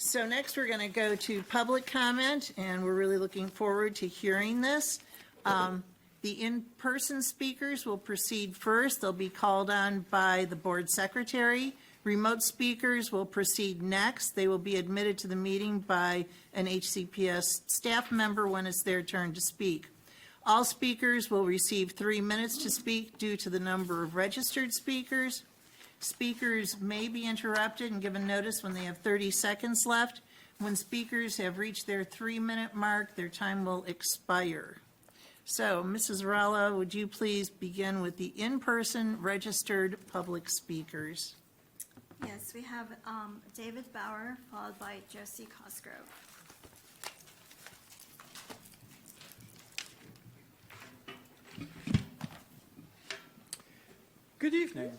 So next we're going to go to public comment, and we're really looking forward to hearing this. The in-person speakers will proceed first. They'll be called on by the board secretary. Remote speakers will proceed next. They will be admitted to the meeting by an HCPS staff member when it's their turn to speak. All speakers will receive 3 minutes to speak due to the number of registered speakers. Speakers may be interrupted and given notice when they have 30 seconds left. When speakers have reached their 3-minute mark, their time will expire. So, Mrs. Rella, would you please begin with the in-person registered public speakers? Yes, we have David Bauer, followed by Josie Cosgrove. Good evening.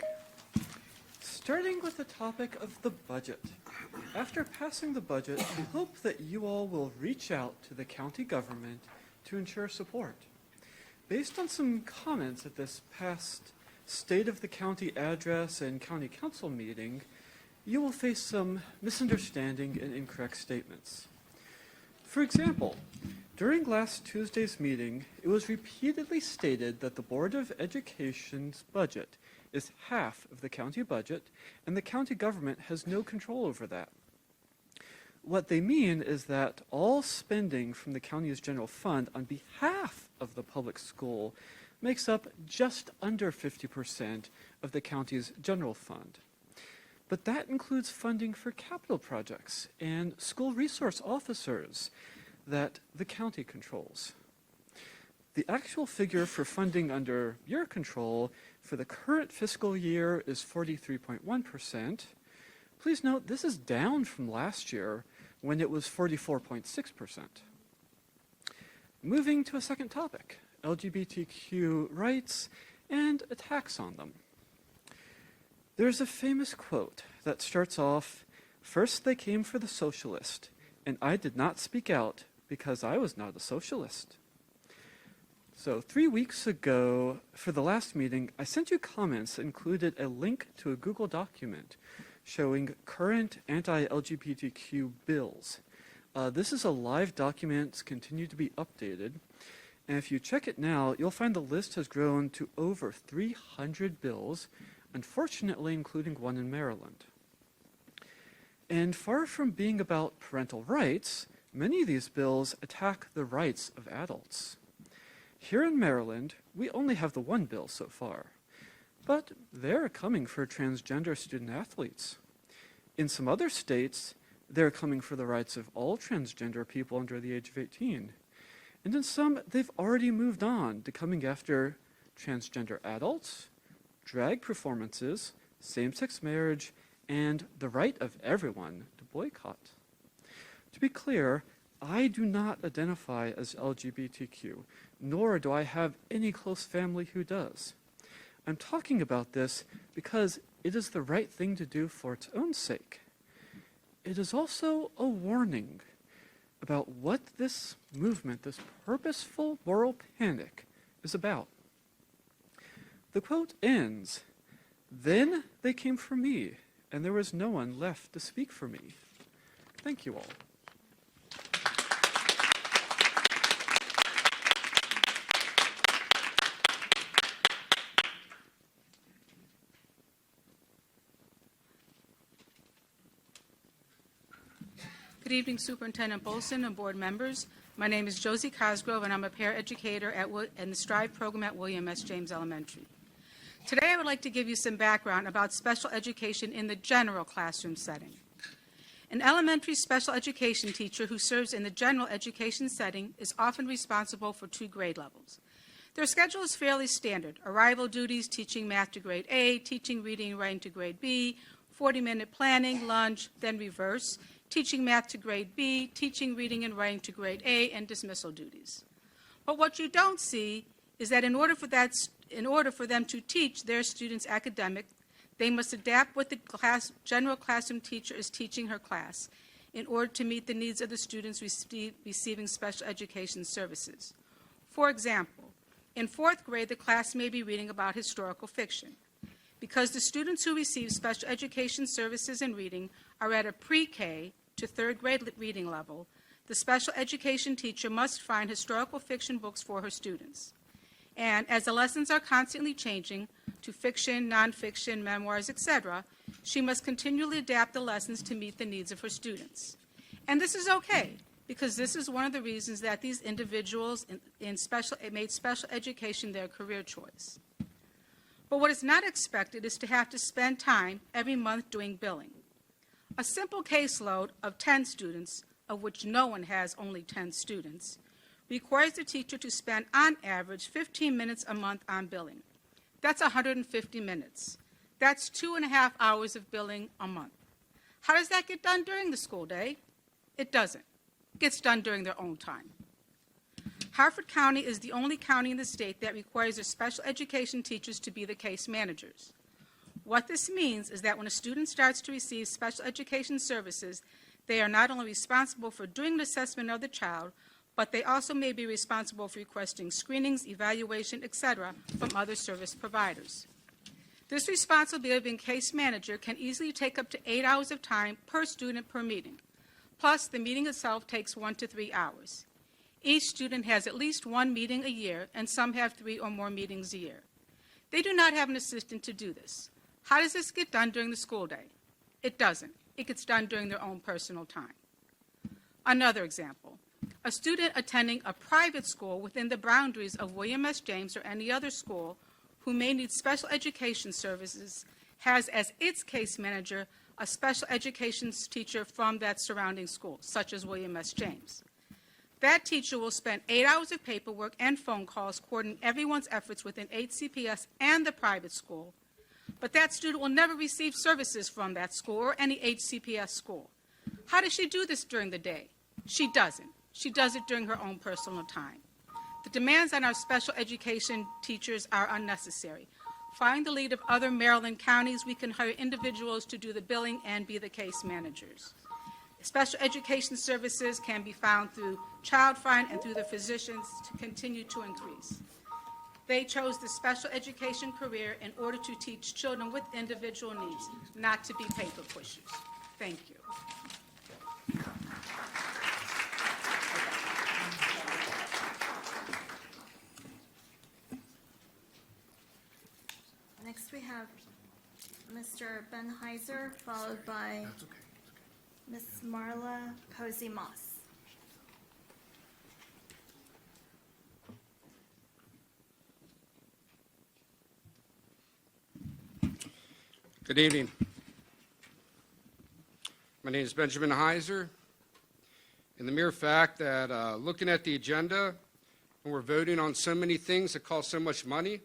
Starting with the topic of the budget. After passing the budget, we hope that you all will reach out to the county government to ensure support. Based on some comments at this past State of the County Address and County Council meeting, you will face some misunderstanding and incorrect statements. For example, during last Tuesday's meeting, it was repeatedly stated that the Board of Education's budget is half of the county budget, and the county government has no control over that. What they mean is that all spending from the county's general fund on behalf of the public school makes up just under 50% of the county's general fund. But that includes funding for capital projects and school resource officers that the county controls. The actual figure for funding under your control for the current fiscal year is 43.1%. Please note this is down from last year when it was 44.6%. Moving to a second topic, LGBTQ rights and attacks on them. There's a famous quote that starts off, "First they came for the socialist, and I did not speak out because I was not a socialist." So 3 weeks ago, for the last meeting, I sent you comments that included a link to a Google document showing current anti-LGBTQ bills. This is a live document, it's continued to be updated. And if you check it now, you'll find the list has grown to over 300 bills, unfortunately including one in Maryland. And far from being about parental rights, many of these bills attack the rights of adults. Here in Maryland, we only have the one bill so far, but they're coming for transgender student athletes. In some other states, they're coming for the rights of all transgender people under the age of 18. And in some, they've already moved on to coming after transgender adults, drag performances, same-sex marriage, and the right of everyone to boycott. To be clear, I do not identify as LGBTQ, nor do I have any close family who does. I'm talking about this because it is the right thing to do for its own sake. It is also a warning about what this movement, this purposeful moral panic, is about. The quote ends, "Then they came for me, and there was no one left to speak for me." Thank you all. Good evening, Superintendent Bolson and board members. My name is Josie Cosgrove, and I'm a paraeducator in the STRIVE program at William S. James Elementary. Today, I would like to give you some background about special education in the general classroom setting. An elementary special education teacher who serves in the general education setting is often responsible for 2 grade levels. Their schedule is fairly standard: arrival duties, teaching math to grade A, teaching reading and writing to grade B, 40-minute planning, lunch, then reverse, teaching math to grade B, teaching reading and writing to grade A, and dismissal duties. But what you don't see is that in order for them to teach their students academic, they must adapt what the general classroom teacher is teaching her class in order to meet the needs of the students receiving special education services. For example, in 4th grade, the class may be reading about historical fiction. Because the students who receive special education services in reading are at a pre-K, to third grade reading level, the special education teacher must find historical fiction books for her students. And as the lessons are constantly changing to fiction, nonfiction, memoirs, etc., she must continually adapt the lessons to meet the needs of her students. And this is okay, because this is one of the reasons that these individuals made special education their career choice. But what is not expected is to have to spend time every month doing billing. A simple caseload of 10 students, of which no one has only 10 students, requires the teacher to spend, on average, 15 minutes a month on billing. That's 150 minutes. That's 2.5 hours of billing a month. How does that get done during the school day? It doesn't. It gets done during their own time. Harford County is the only county in the state that requires their special education teachers to be the case managers. What this means is that when a student starts to receive special education services, they are not only responsible for doing an assessment of the child, but they also may be responsible for requesting screenings, evaluation, etc. from other service providers. This responsibility of being case manager can easily take up to 8 hours of time per student per meeting. Plus, the meeting itself takes 1 to 3 hours. Each student has at least one meeting a year, and some have 3 or more meetings a year. They do not have an assistant to do this. How does this get done during the school day? It doesn't. It gets done during their own personal time. Another example. A student attending a private school within the boundaries of William S. James or any other school who may need special education services has as its case manager a special education teacher from that surrounding school, such as William S. James. That teacher will spend 8 hours of paperwork and phone calls coordinating everyone's efforts within HCPS and the private school, but that student will never receive services from that school or any HCPS school. How does she do this during the day? She doesn't. She does it during her own personal time. The demands on our special education teachers are unnecessary. Find the lead of other Maryland counties. We can hire individuals to do the billing and be the case managers. Special education services can be found through Child Find and through the physicians to continue to increase. They chose the special education career in order to teach children with individual needs, not to be paper pushers. Thank you. Next, we have Mr. Ben Heiser, followed by Ms. Marla Posey-Moss. Good evening. My name is Benjamin Heiser, and the mere fact that looking at the agenda, and we're voting on so many things that cost so much money,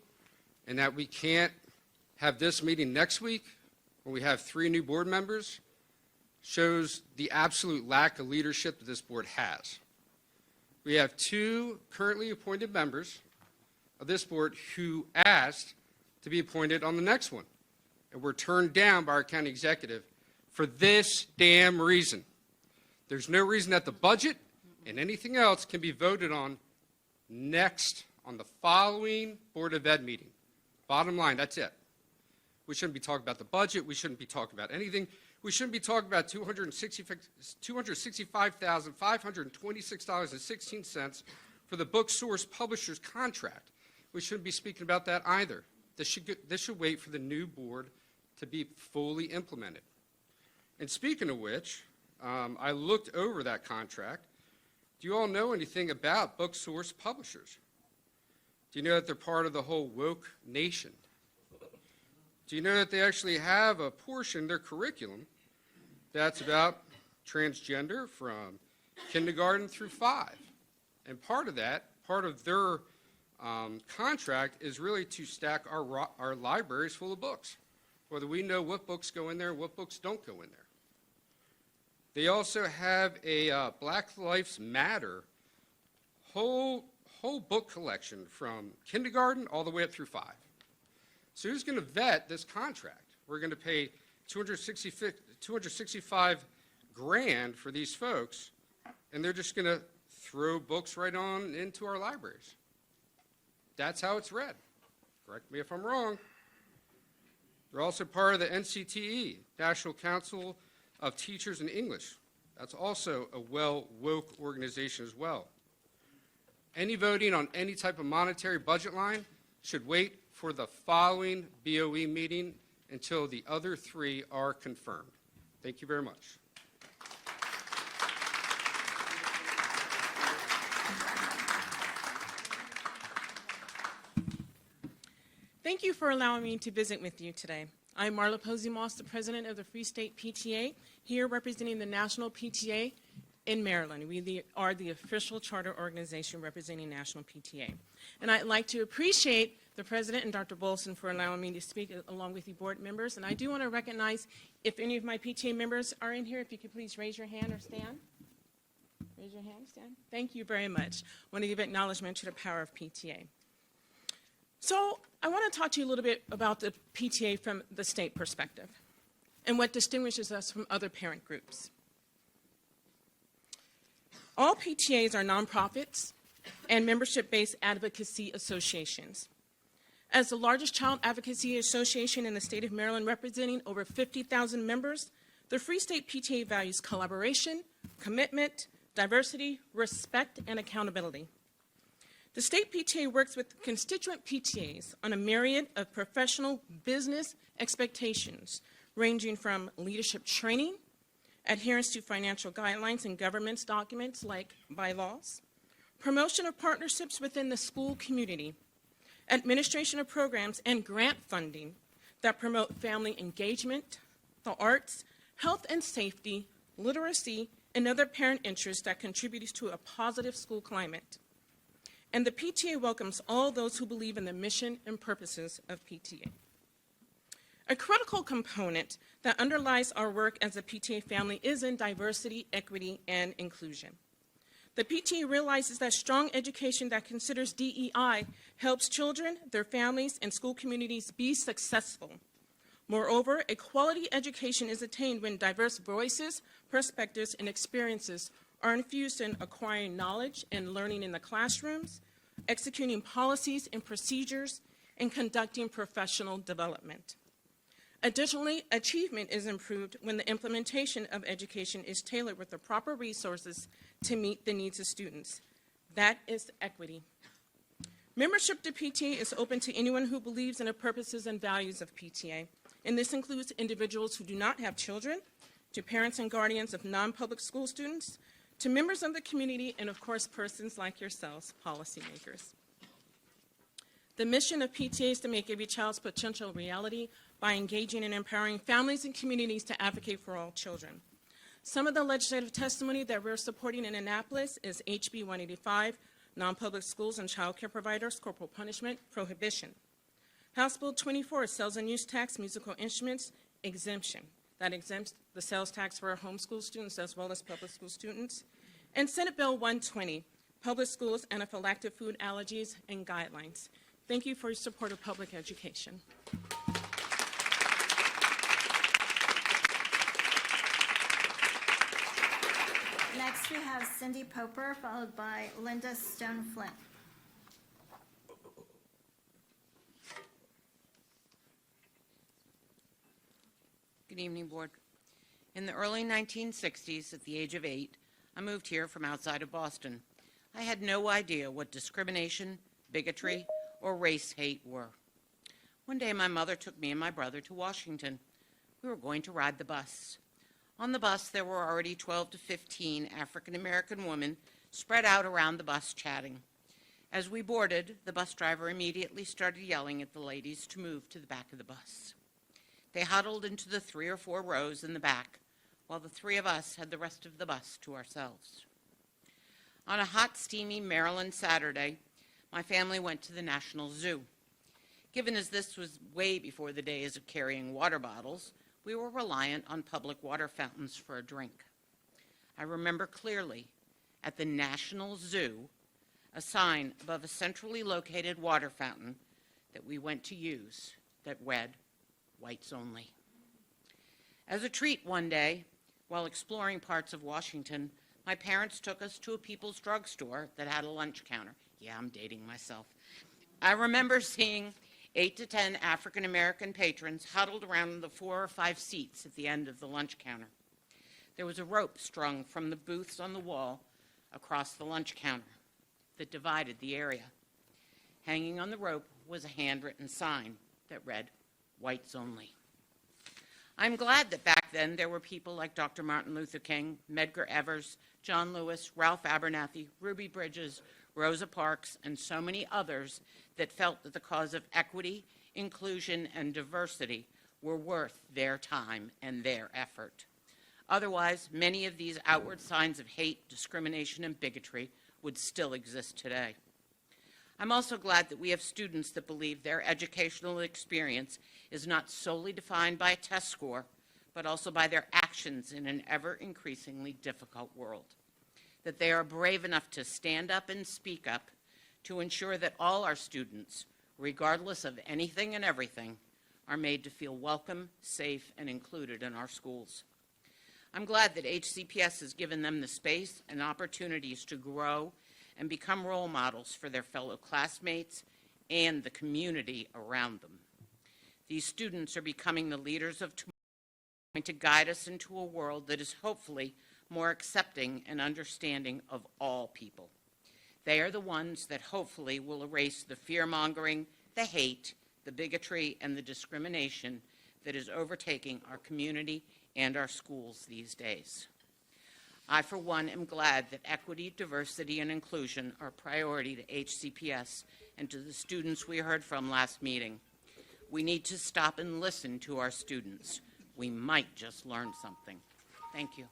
and that we can't have this meeting next week when we have 3 new board members, shows the absolute lack of leadership that this board has. We have 2 currently appointed members of this board who asked to be appointed on the next one, and were turned down by our county executive for this damn reason. There's no reason that the budget and anything else can be voted on next on the following Board of Ed meeting. Bottom line, that's it. We shouldn't be talking about the budget. We shouldn't be talking about anything. We shouldn't be talking about $265,526.16 for the book source publisher's contract. We shouldn't be speaking about that either. This should wait for the new board to be fully implemented. And speaking of which, I looked over that contract. Do you all know anything about book source publishers? Do you know that they're part of the whole woke nation? Do you know that they actually have a portion of their curriculum that's about transgender from kindergarten through 5? And part of that, part of their contract is really to stack our libraries full of books, whether we know what books go in there and what books don't go in there. They also have a Black Lives Matter whole book collection from kindergarten all the way up through 5. So who's going to vet this contract? We're going to pay $265,000 for these folks, and they're just going to throw books right on into our libraries. That's how it's read. Correct me if I'm wrong. They're also part of the NCTE, National Council of Teachers in English. That's also a well-woke organization as well. Any voting on any type of monetary budget line should wait for the following BOE meeting until the other three are confirmed. Thank you very much. Thank you for allowing me to visit with you today. I'm Marla Posey-Moss, the president of the Free State PTA, here representing the National PTA in Maryland. We are the official charter organization representing National PTA. And I'd like to appreciate the president and Dr. Bolson for allowing me to speak along with the board members. And I do want to recognize if any of my PTA members are in here, if you could please raise your hand or stand. Raise your hand, stand. Thank you very much. I want to give acknowledgement to the power of PTA. So I want to talk to you a little bit about the PTA from the state perspective and what distinguishes us from other parent groups. All PTAs are nonprofits and membership-based advocacy associations. As the largest child advocacy association in the state of Maryland, representing over 50,000 members, the Free State PTA values collaboration, commitment, diversity, respect, and accountability. The state PTA works with constituent PTAs on a myriad of professional business expectations, ranging from leadership training, adherence to financial guidelines and governance documents like bylaws, promotion of partnerships within the school community, administration of programs and grant funding that promote family engagement, the arts, health and safety, literacy, and other parent interests that contribute to a positive school climate. And the PTA welcomes all those who believe in the mission and purposes of PTA. A critical component that underlies our work as a PTA family is in diversity, equity, and inclusion. The PTA realizes that strong education that considers DEI helps children, their families, and school communities be successful. Moreover, a quality education is attained when diverse voices, perspectives, and experiences are infused in acquiring knowledge and learning in the classrooms, executing policies and procedures, and conducting professional development. Additionally, achievement is improved when the implementation of education is tailored with the proper resources to meet the needs of students. That is equity. Membership to PTA is open to anyone who believes in the purposes and values of PTA, and this includes individuals who do not have children, to parents and guardians of non-public school students, to members of the community, and of course, persons like yourselves, policymakers. The mission of PTA is to make every child's potential a reality by engaging and empowering families and communities to advocate for all children. Some of the legislative testimony that we're supporting in Annapolis is HB 185, Non-Public Schools and Child Care Providers, Corporal Punishment, Prohibition. House Bill 24, Sales and Use Tax, Musical Instruments, Exemption. That exempts the sales tax for our homeschool students as well as public school students. And Senate Bill 120, Public Schools, Anaphylactic Food Allergies, and Guidelines. Thank you for your support of public education. Next, we have Cindy Poper, followed by Linda Stone Flint. Good evening, Board. In the early 1960s, at the age of 8, I moved here from outside of Boston. I had no idea what discrimination, bigotry, or race hate were. One day, my mother took me and my brother to Washington. We were going to ride the bus. On the bus, there were already 12 to 15 African-American women spread out around the bus chatting. As we boarded, the bus driver immediately started yelling at the ladies to move to the back of the bus. They huddled into the 3 or 4 rows in the back, while the 3 of us had the rest of the bus to ourselves. On a hot, steamy Maryland Saturday, my family went to the National Zoo. Given as this was way before the days of carrying water bottles, we were reliant on public water fountains for a drink. I remember clearly, at the National Zoo, a sign above a centrally located water fountain that we went to use that read, "Whites only." As a treat one day, while exploring parts of Washington, my parents took us to a People's Drug Store that had a lunch counter. Yeah, I'm dating myself. I remember seeing 8 to 10 African-American patrons huddled around the 4 or 5 seats at the end of the lunch counter. there was a rope strung from the booths on the wall across the lunch counter that divided the area. Hanging on the rope was a handwritten sign that read, "Whites Only." I'm glad that back then there were people like Dr. Martin Luther King, Medgar Evers, John Lewis, Ralph Abernathy, Ruby Bridges, Rosa Parks, and so many others that felt that the cause of equity, inclusion, and diversity were worth their time and their effort. Otherwise, many of these outward signs of hate, discrimination, and bigotry would still exist today. I'm also glad that we have students that believe their educational experience is not solely defined by a test score, but also by their actions in an ever-increasingly difficult world. That they are brave enough to stand up and speak up to ensure that all our students, regardless of anything and everything, are made to feel welcome, safe, and included in our schools. I'm glad that HCPS has given them the space and opportunities to grow and become role models for their fellow classmates and the community around them. These students are becoming the leaders of tomorrow, going to guide us into a world that is hopefully more accepting and understanding of all people. They are the ones that hopefully will erase the fear-mongering, the hate, the bigotry, and the discrimination that is overtaking our community and our schools these days. I, for one, am glad that equity, diversity, and inclusion are a priority to HCPS and to the students we heard from last meeting. We need to stop and listen to our students. We might just learn something. Thank you.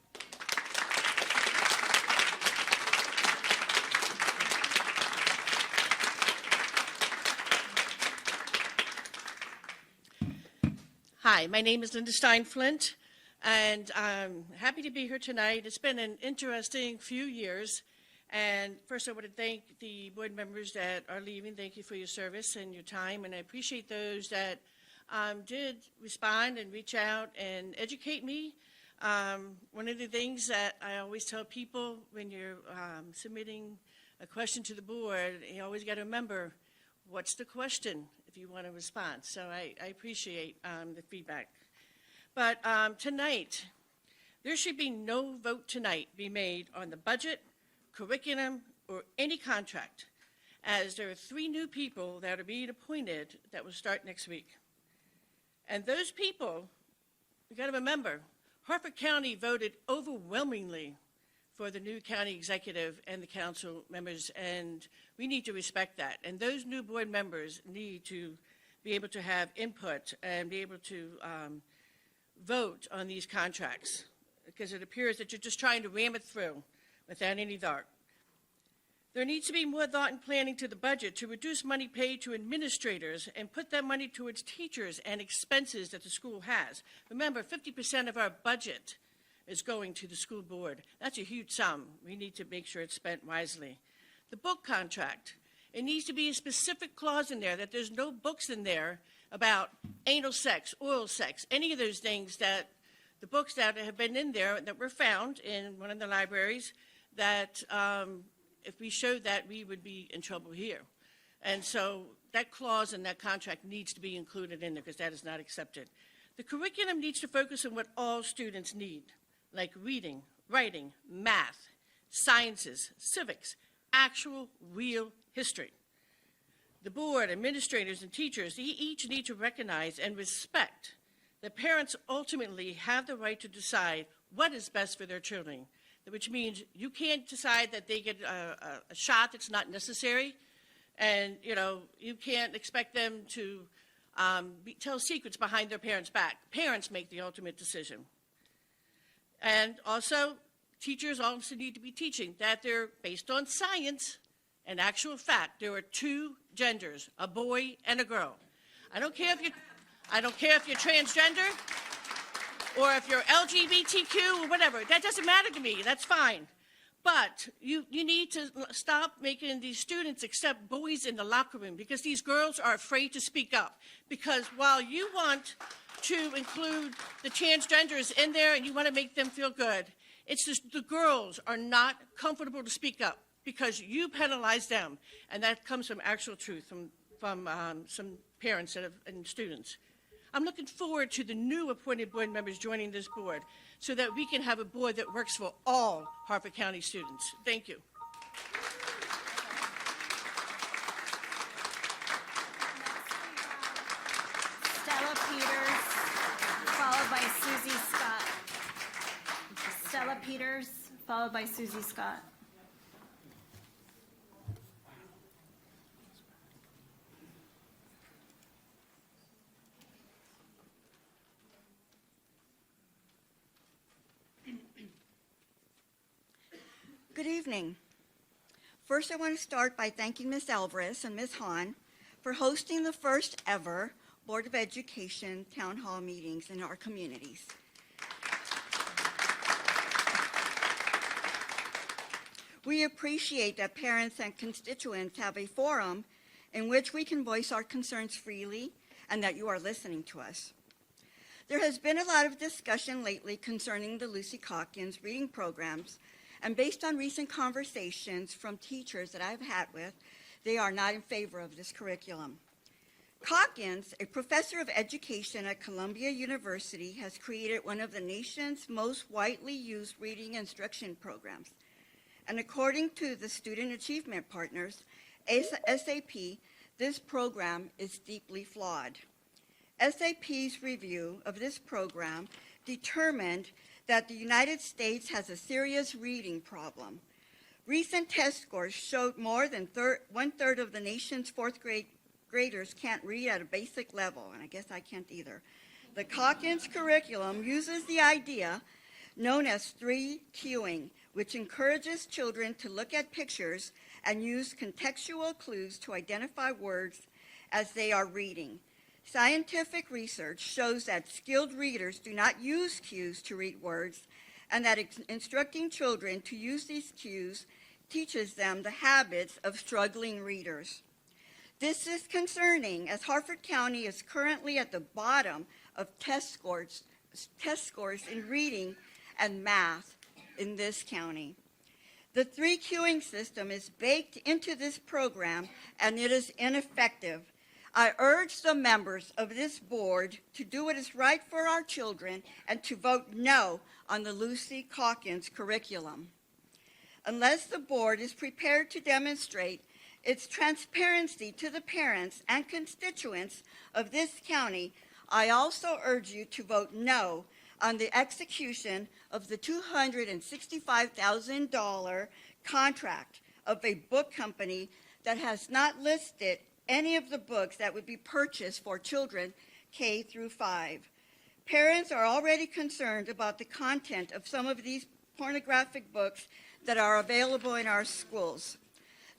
Hi, my name is Linda Stein-Flint, and I'm happy to be here tonight. It's been an interesting few years, and first I want to thank the board members that are leaving. Thank you for your service and your time, and I appreciate those that did respond and reach out and educate me. One of the things that I always tell people when you're submitting a question to the board, you always got to remember, what's the question if you want a response? So I appreciate the feedback. But tonight, there should be no vote tonight be made on the budget, curriculum, or any contract, as there are 3 new people that are being appointed that will start next week. And those people, you got to remember, Harford County voted overwhelmingly for the new county executive and the council members, and we need to respect that. And those new board members need to be able to have input and be able to vote on these contracts, because it appears that you're just trying to ram it through without any thought. There needs to be more thought and planning to the budget to reduce money paid to administrators and put that money towards teachers and expenses that the school has. Remember, 50% of our budget is going to the school board. That's a huge sum. We need to make sure it's spent wisely. The book contract, it needs to be a specific clause in there that there's no books in there about anal sex, oral sex, any of those things that the books that have been in there that were found in one of the libraries that if we showed that, we would be in trouble here. And so that clause in that contract needs to be included in there because that is not accepted. The curriculum needs to focus on what all students need, like reading, writing, math, sciences, civics, actual, real history. The board, administrators, and teachers, they each need to recognize and respect that parents ultimately have the right to decide what is best for their children, which means you can't decide that they get a shot that's not necessary, and you can't expect them to tell secrets behind their parents' back. Parents make the ultimate decision. And also, teachers also need to be teaching that they're based on science and actual fact. There are 2 genders, a boy and a girl. I don't care if you're transgender or if you're LGBTQ or whatever. That doesn't matter to me. That's fine. But you need to stop making these students accept boys in the locker room because these girls are afraid to speak up. Because while you want to include the transgenders in there and you want to make them feel good, it's just the girls are not comfortable to speak up because you penalize them. And that comes from actual truth from some parents and students. I'm looking forward to the new appointed board members joining this board so that we can have a board that works for all Harford County students. Thank you. Stella Peters, followed by Susie Scott. Stella Peters, followed by Susie Scott. Good evening. First, I want to start by thanking Ms. Alvarez and Ms. Hahn for hosting the first ever Board of Education town hall meetings in our communities. We appreciate that parents and constituents have a forum in which we can voice our concerns freely and that you are listening to us. There has been a lot of discussion lately concerning the Lucy Calkins reading programs, and based on recent conversations from teachers that I've had with, they are not in favor of this curriculum. Calkins, a professor of education at Columbia University, has created one of the nation's most widely used reading instruction programs. And according to the Student Achievement Partners, SAP, this program is deeply flawed. SAP's review of this program determined that the United States has a serious reading problem. Recent test scores showed more than one-third of the nation's fourth graders can't read at a basic level, and I guess I can't either. The Calkins curriculum uses the idea known as 3Qing, which encourages children to look at pictures and use contextual clues to identify words as they are reading. Scientific research shows that skilled readers do not use cues to read words, and that instructing children to use these cues teaches them the habits of struggling readers. This is concerning, as Harford County is currently at the bottom of test scores in reading and math in this county. The 3Qing system is baked into this program, and it is ineffective. I urge the members of this board to do what is right for our children and to vote no on the Lucy Calkins curriculum. Unless the board is prepared to demonstrate its transparency to the parents and constituents of this county, I also urge you to vote no on the execution of the $265,000 contract of a book company that has not listed any of the books that would be purchased for children K through 5. Parents are already concerned about the content of some of these pornographic books that are available in our schools.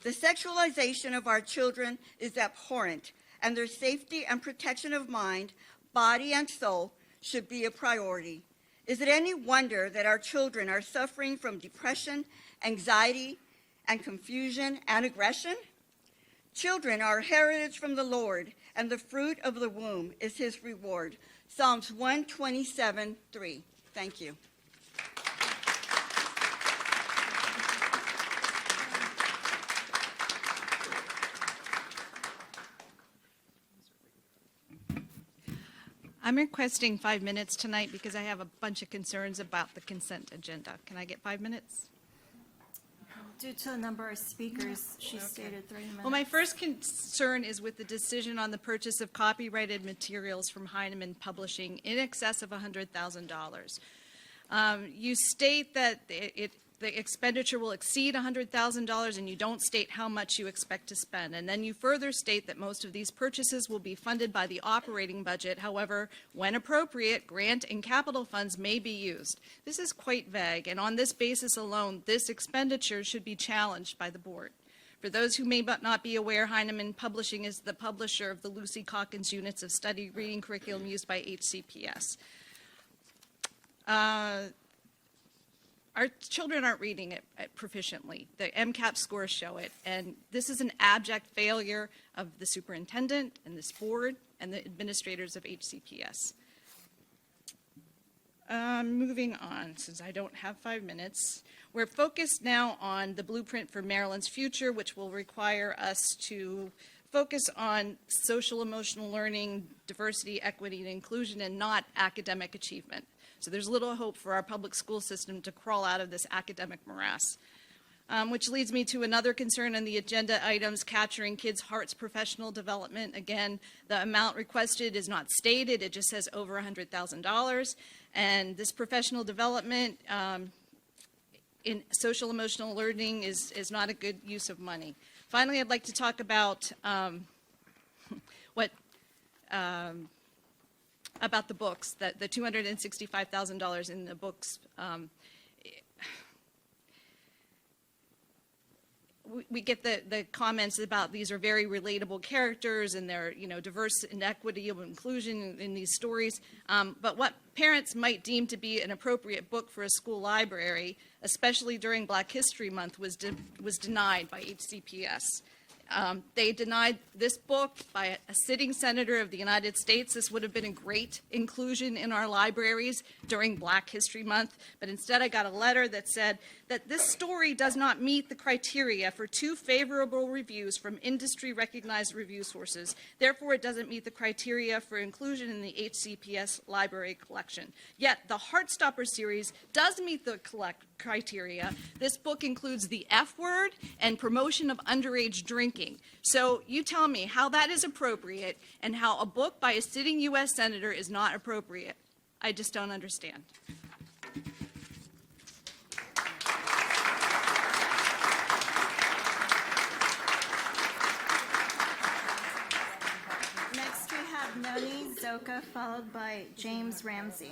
The sexualization of our children is abhorrent, and their safety and protection of mind, body, and soul should be a priority. Is it any wonder that our children are suffering from depression, anxiety, and confusion and aggression? Children are a heritage from the Lord, and the fruit of the womb is his reward. Psalms 127:3. Thank you. I'm requesting 5 minutes tonight because I have a bunch of concerns about the consent agenda. Can I get 5 minutes? Due to the number of speakers, she stated 3 minutes. Well, my first concern is with the decision on the purchase of copyrighted materials from Heinemann Publishing in excess of $100,000. You state that the expenditure will exceed $100,000, and you don't state how much you expect to spend. And then you further state that most of these purchases will be funded by the operating budget. However, when appropriate, grant and capital funds may be used. This is quite vague, and on this basis alone, this expenditure should be challenged by the board. For those who may not be aware, Heinemann Publishing is the publisher of the Lucy Calkins units of study reading curriculum used by HCPS. Our children aren't reading it proficiently. The MCAP scores show it, and this is an abject failure of the superintendent and this board and the administrators of HCPS. Moving on, since I don't have 5 minutes, we're focused now on the blueprint for Maryland's future, which will require us to focus on social emotional learning, diversity, equity, and inclusion, and not academic achievement. So there's little hope for our public school system to crawl out of this academic morass. Which leads me to another concern on the agenda items, capturing kids' hearts professional development. Again, the amount requested is not stated, it just says over $100,000. And this professional development in social emotional learning is not a good use of money. Finally, I'd like to talk about about the books, that the $265,000 in the books. We get the comments about these are very relatable characters and they're, diverse and equity and inclusion in these stories. But what parents might deem to be an appropriate book for a school library, especially during Black History Month, was denied by HCPS. They denied this book by a sitting senator of the United States. This would have been a great inclusion in our libraries during Black History Month, but instead I got a letter that said that this story does not meet the criteria for 2 favorable reviews from industry-recognized review sources. Therefore, it doesn't meet the criteria for inclusion in the HCPS library collection. Yet, the Heartstopper series does meet the criteria. This book includes the F word and promotion of underage drinking. So you tell me how that is appropriate and how a book by a sitting U.S. senator is not appropriate. I just don't understand. Next, we have Noni Zoka, followed by James Ramsey.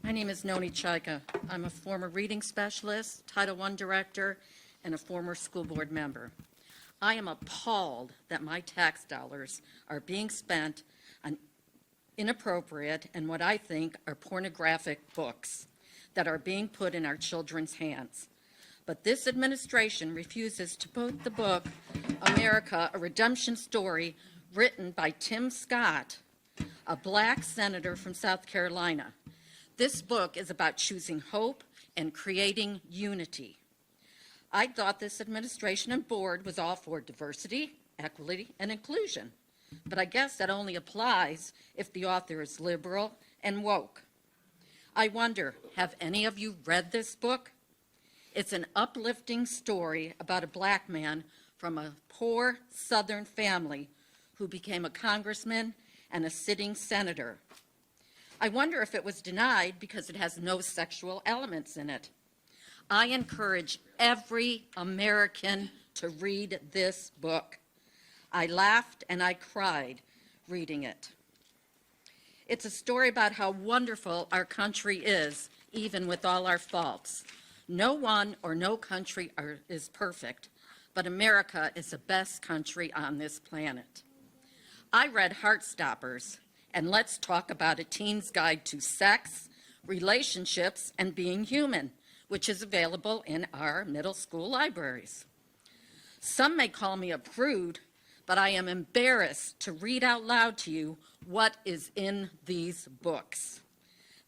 My name is Noni Chaika. I'm a former reading specialist, Title I director, and a former school board member. I am appalled that my tax dollars are being spent on inappropriate and what I think are pornographic books that are being put in our children's hands. But this administration refuses to put the book, America, A Redemption Story, written by Tim Scott, a Black senator from South Carolina. This book is about choosing hope and creating unity. I thought this administration and board was all for diversity, equity, and inclusion. But I guess that only applies if the author is liberal and woke. I wonder, have any of you read this book? It's an uplifting story about a Black man from a poor Southern family who became a congressman and a sitting senator. I wonder if it was denied because it has no sexual elements in it. I encourage every American to read this book. I laughed and I cried reading it. It's a story about how wonderful our country is, even with all our faults. No one or no country is perfect, but America is the best country on this planet. I read Heartstoppers, and let's talk about A Teen's Guide to Sex, Relationships, and Being Human, which is available in our middle school libraries. Some may call me a prude, but I am embarrassed to read out loud to you what is in these books.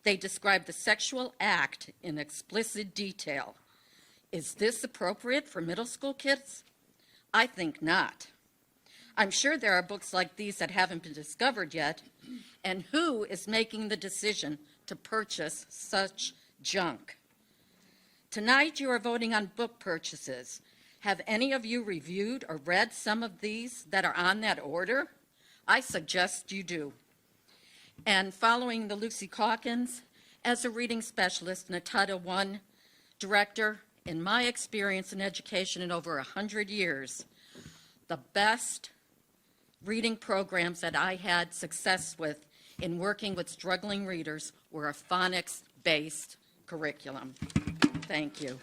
They describe the sexual act in explicit detail. Is this appropriate for middle school kids? I think not. I'm sure there are books like these that haven't been discovered yet, and who is making the decision to purchase such junk? Tonight you are voting on book purchases. Have any of you reviewed or read some of these that are on that order? I suggest you do. And following the Lucy Calkins, as a reading specialist and a Title I director, in my experience in education in over 100 years, the best reading programs that I had success with in working with struggling readers were a phonics-based curriculum. Thank you.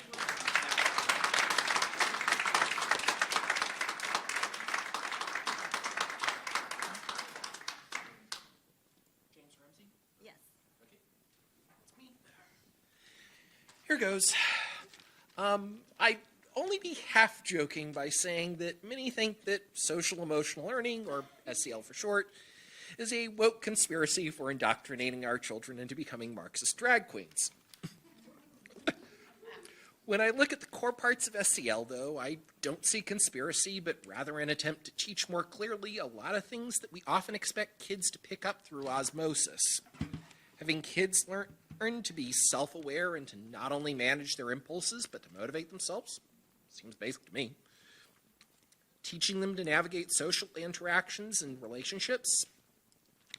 Yes. Here goes. I only be half joking by saying that many think that social emotional learning, or SEL for short, is a woke conspiracy for indoctrinating our children into becoming Marxist drag queens. When I look at the core parts of SEL, though, I don't see conspiracy, but rather an attempt to teach more clearly a lot of things that we often expect kids to pick up through osmosis. Having kids learn to be self-aware and to not only manage their impulses, but to motivate themselves, seems basic to me. Teaching them to navigate social interactions and relationships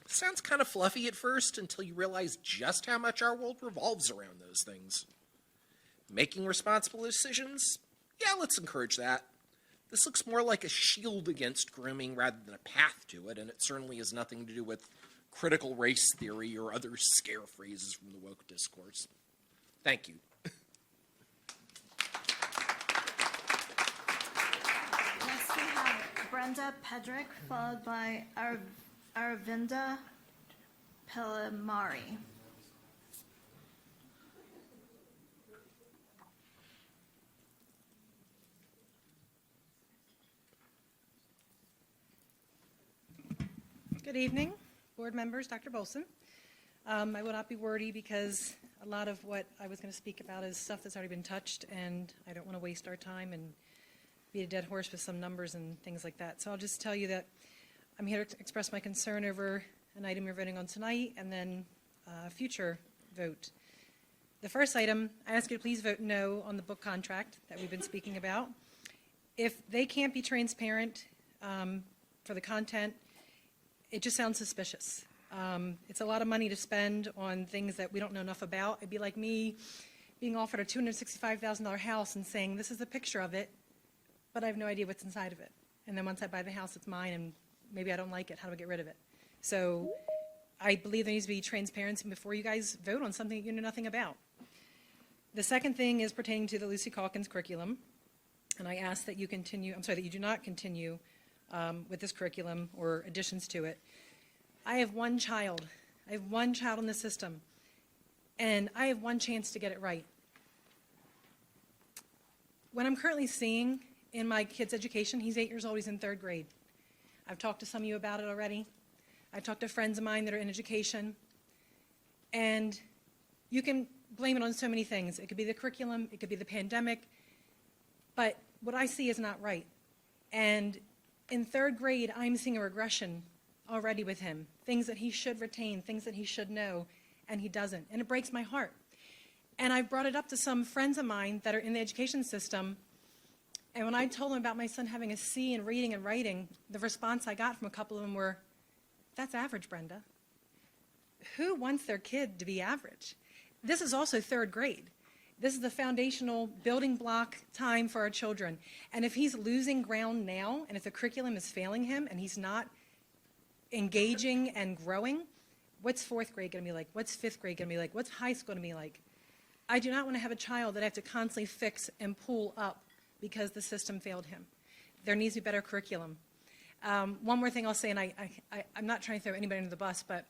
sounds kind of fluffy at first until you realize just how much our world revolves around those things. Making responsible decisions? Yeah, let's encourage that. This looks more like a shield against grooming rather than a path to it, and it certainly has nothing to do with critical race theory or other scare phrases from the woke discourse. Thank you. Next, we have Brenda Pedrick, followed by Aravinda Pelamari. Good evening, board members, Dr. Bolson. I will not be wordy because a lot of what I was going to speak about is stuff that's already been touched, and I don't want to waste our time and beat a dead horse with some numbers and things like that. So I'll just tell you that I'm here to express my concern over an item you're voting on tonight and then a future vote. The first item, I ask you to please vote no on the book contract that we've been speaking about. If they can't be transparent for the content, it just sounds suspicious. It's a lot of money to spend on things that we don't know enough about. It'd be like me being offered a $265,000 house and saying, this is a picture of it, but I have no idea what's inside of it. And then once I buy the house, it's mine, and maybe I don't like it. How do I get rid of it? So I believe there needs to be transparency before you guys vote on something you know nothing about. The second thing is pertaining to the Lucy Calkins curriculum, and I ask that you that you do not continue with this curriculum or additions to it. I have one child. I have one child in the system, and I have one chance to get it right. What I'm currently seeing in my kid's education, he's 8 years old, he's in 3rd grade. I've talked to some of you about it already. I've talked to friends of mine that are in education, and you can blame it on so many things. It could be the curriculum, it could be the pandemic, but what I see is not right. And in 3rd grade, I'm seeing a regression already with him, things that he should retain, things that he should know, and he doesn't. And it breaks my heart. And I brought it up to some friends of mine that are in the education system, and when I told them about my son having a C in reading and writing, the response I got from a couple of them were, that's average, Brenda. Who wants their kid to be average? This is also 3rd grade. This is the foundational building block time for our children. And if he's losing ground now, and if the curriculum is failing him, and he's not engaging and growing, what's 4th grade going to be like? What's 5th grade going to be like? What's high school going to be like? I do not want to have a child that I have to constantly fix and pull up because the system failed him. There needs to be better curriculum. One more thing I'll say, and I'm not trying to throw anybody under the bus, but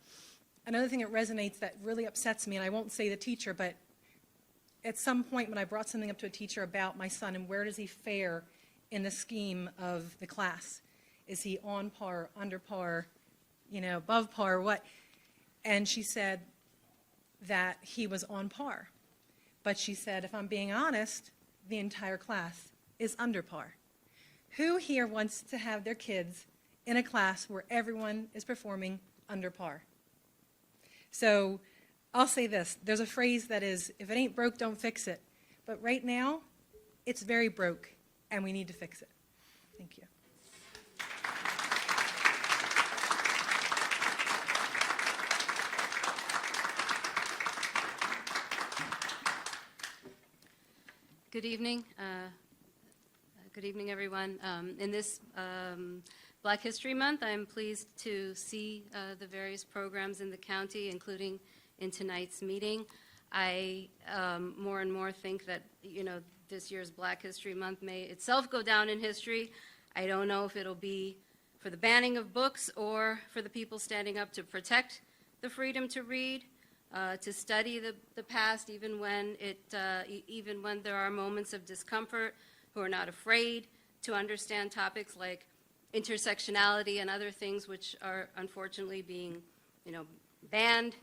another thing that resonates that really upsets me, and I won't say the teacher, but at some point when I brought something up to a teacher about my son and where does he fare in the scheme of the class, is he on par, under par, above par, what? And she said that he was on par. But she said, if I'm being honest, the entire class is under par. Who here wants to have their kids in a class where everyone is performing under par? So I'll say this. There's a phrase that is, if it ain't broke, don't fix it. But right now, it's very broke, and we need to fix it. Thank you. Good evening. Good evening, everyone. In this Black History Month, I'm pleased to see the various programs in the county, including in tonight's meeting. I more and more think that, this year's Black History Month may itself go down in history. I don't know if it'll be for the banning of books or for the people standing up to protect the freedom to read, to study the past, even when there are moments of discomfort, who are not afraid to understand topics like intersectionality and other things which are unfortunately being, banned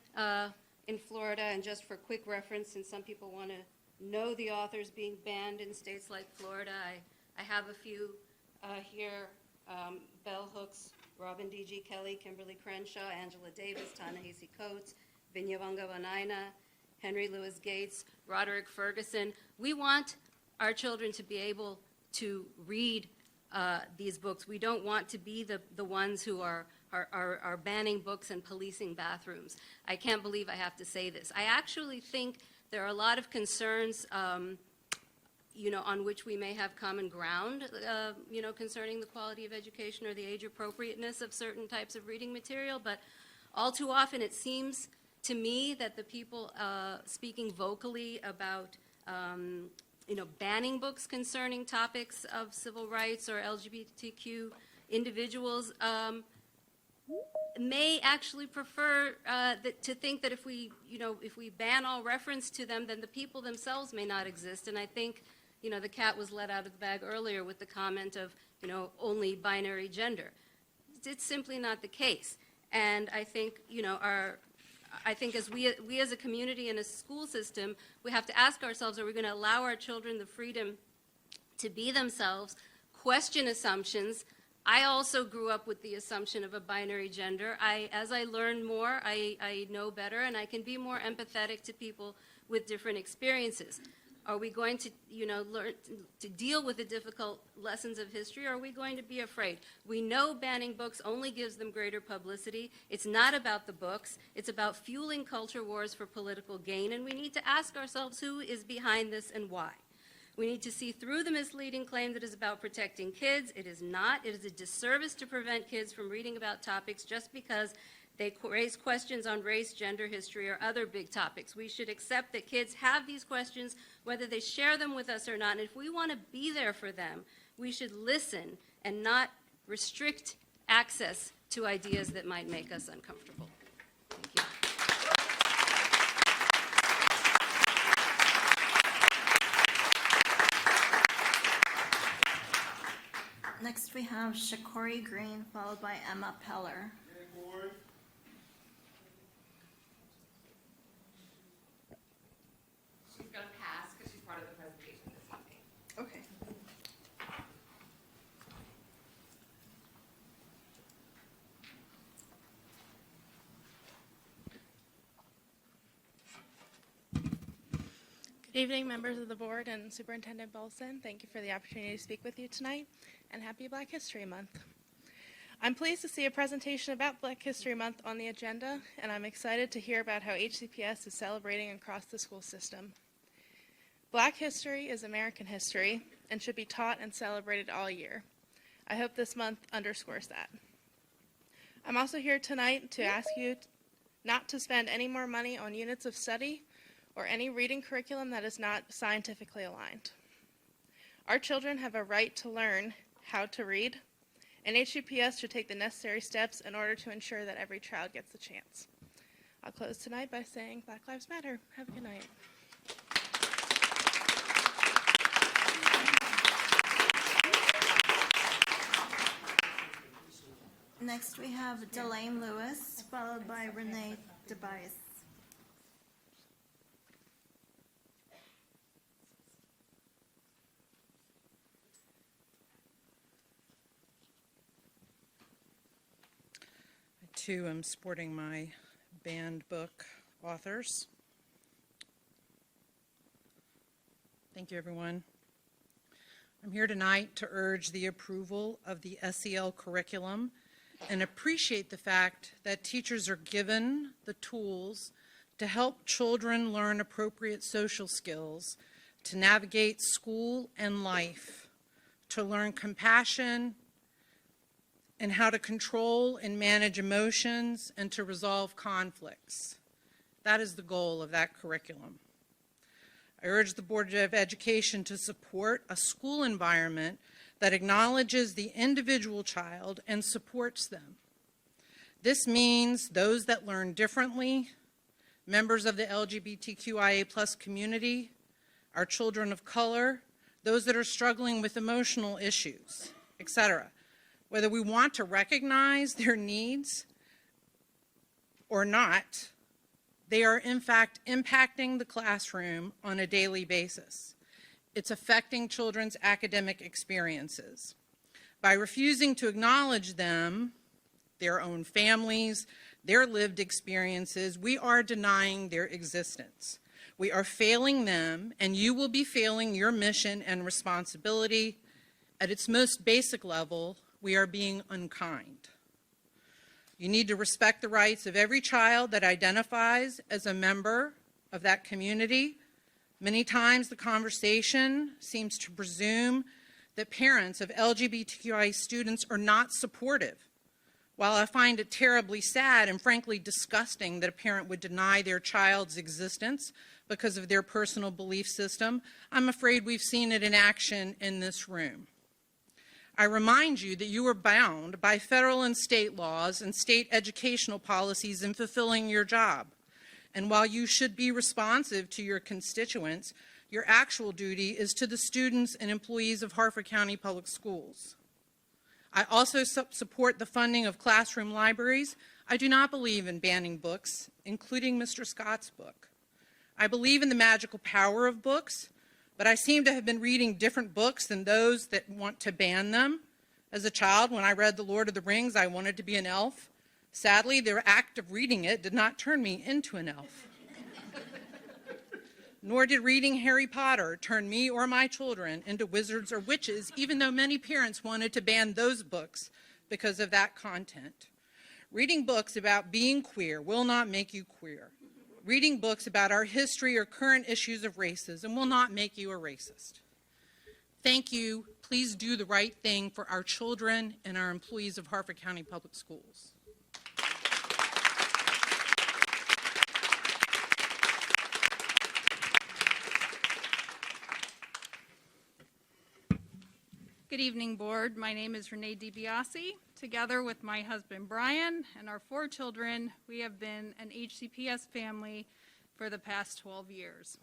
in Florida. And just for quick reference, since some people want to know the authors being banned in states like Florida, I have a few here. Bell Hooks, Robin D.G. Kelly, Kimberly Crenshaw, Angela Davis, Ta-Nehisi Coates, Binyavanga Wanaina, Henry Louis Gates, Roderick Ferguson. We want our children to be able to read these books. We don't want to be the ones who are banning books and policing bathrooms. I can't believe I have to say this. I actually think there are a lot of concerns on which we may have common ground, concerning the quality of education or the age appropriateness of certain types of reading material, but all too often it seems to me that the people speaking vocally about, banning books concerning topics of civil rights or LGBTQ individuals may actually prefer to think that if we ban all reference to them, then the people themselves may not exist. And I think, the cat was let out of the bag earlier with the comment of, only binary gender. It's simply not the case. And I think, I think as we as a community and a school system, we have to ask ourselves, are we going to allow our children the freedom to be themselves, question assumptions? I also grew up with the assumption of a binary gender. As I learn more, I know better, and I can be more empathetic to people with different experiences. Are we going to, learn to deal with the difficult lessons of history, or are we going to be afraid? We know banning books only gives them greater publicity. It's not about the books. It's about fueling culture wars for political gain, and we need to ask ourselves who is behind this and why. We need to see through the misleading claim that is about protecting kids. It is not. It is a disservice to prevent kids from reading about topics just because they raise questions on race, gender, history, or other big topics. We should accept that kids have these questions, whether they share them with us or not. And if we want to be there for them, we should listen and not restrict access to ideas that might make us uncomfortable. Thank you. Next, we have Shakori Green, followed by Emma Peller. She's going to pass because she's part of the presentation this evening. Okay. Good evening, members of the board and Superintendent Bolson. Thank you for the opportunity to speak with you tonight, and happy Black History Month. I'm pleased to see a presentation about Black History Month on the agenda, and I'm excited to hear about how HCPS is celebrating across the school system. Black history is American history and should be taught and celebrated all year. I hope this month underscores that. I'm also here tonight to ask you not to spend any more money on units of study or any reading curriculum that is not scientifically aligned. Our children have a right to learn how to read, and HCPS should take the necessary steps in order to ensure that every child gets the chance. I'll close tonight by saying Black Lives Matter. Have a good night. Next, we have Delane Lewis, followed by Renee DeBias. Too, I'm sporting my banned book authors. Thank you, everyone. I'm here tonight to urge the approval of the SEL curriculum and appreciate the fact that teachers are given the tools to help children learn appropriate social skills, to navigate school and life, to learn compassion, and how to control and manage emotions and to resolve conflicts. That is the goal of that curriculum. I urge the Board of Education to support a school environment that acknowledges the individual child and supports them. This means those that learn differently, members of the LGBTQIA+ community, our children of color, those that are struggling with emotional issues, etc. Whether we want to recognize their needs or not, they are in fact impacting the classroom on a daily basis. It's affecting children's academic experiences. By refusing to acknowledge them, their own families, their lived experiences, we are denying their existence. We are failing them, and you will be failing your mission and responsibility. At its most basic level, we are being unkind. You need to respect the rights of every child that identifies as a member of that community. Many times the conversation seems to presume that parents of LGBTQI students are not supportive. While I find it terribly sad and frankly disgusting that a parent would deny their child's existence because of their personal belief system, I'm afraid we've seen it in action in this room. I remind you that you are bound by federal and state laws and state educational policies in fulfilling your job. And while you should be responsive to your constituents, your actual duty is to the students and employees of Harford County Public Schools. I also support the funding of classroom libraries. I do not believe in banning books, including Mr. Scott's book. I believe in the magical power of books, but I seem to have been reading different books than those that want to ban them. As a child, when I read The Lord of the Rings, I wanted to be an elf. Sadly, the act of reading it did not turn me into an elf. Nor did reading Harry Potter turn me or my children into wizards or witches, even though many parents wanted to ban those books because of that content. Reading books about being queer will not make you queer. Reading books about our history or current issues of racism will not make you a racist. Thank you. Please do the right thing for our children and our employees of Harford County Public Schools. Good evening, Board. My name is Renee DiBiase. Together with my husband, Brian, and our 4 children, we have been an HCPS family for the past 12 years.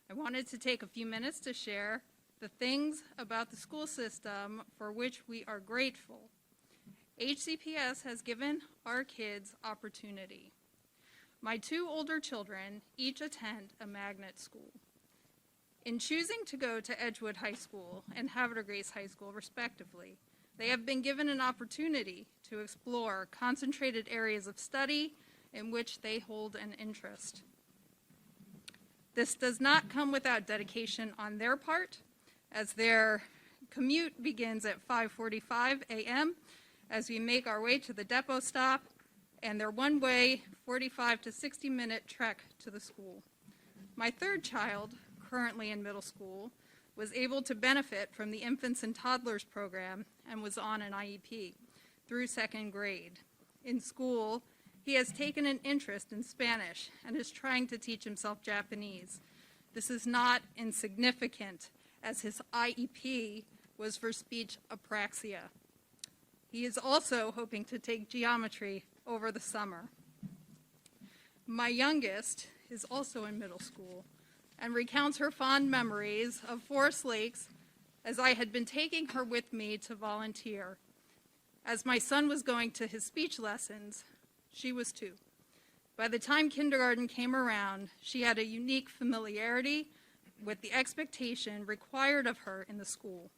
I wanted to take a few minutes to share the things about the school system for which we are grateful. HCPS has given our kids opportunity. My 2 older children each attend a magnet school. In choosing to go to Edgewood High School and Havre de Grace High School, respectively, they have been given an opportunity to explore concentrated areas of study in which they hold an interest. This does not come without dedication on their part, as their commute begins at 5:45 a.m. as we make our way to the depot stop, and their one-way 45 to 60-minute trek to the school. My 3rd child, currently in middle school, was able to benefit from the Infants and Toddlers program and was on an IEP through 2nd grade. In school, he has taken an interest in Spanish and is trying to teach himself Japanese. This is not insignificant, as his IEP was for speech apraxia. He is also hoping to take geometry over the summer. My youngest is also in middle school and recounts her fond memories of Forest Lakes as I had been taking her with me to volunteer. As my son was going to his speech lessons, she was 2. By the time kindergarten came around, she had a unique familiarity with the expectation required of her in the school.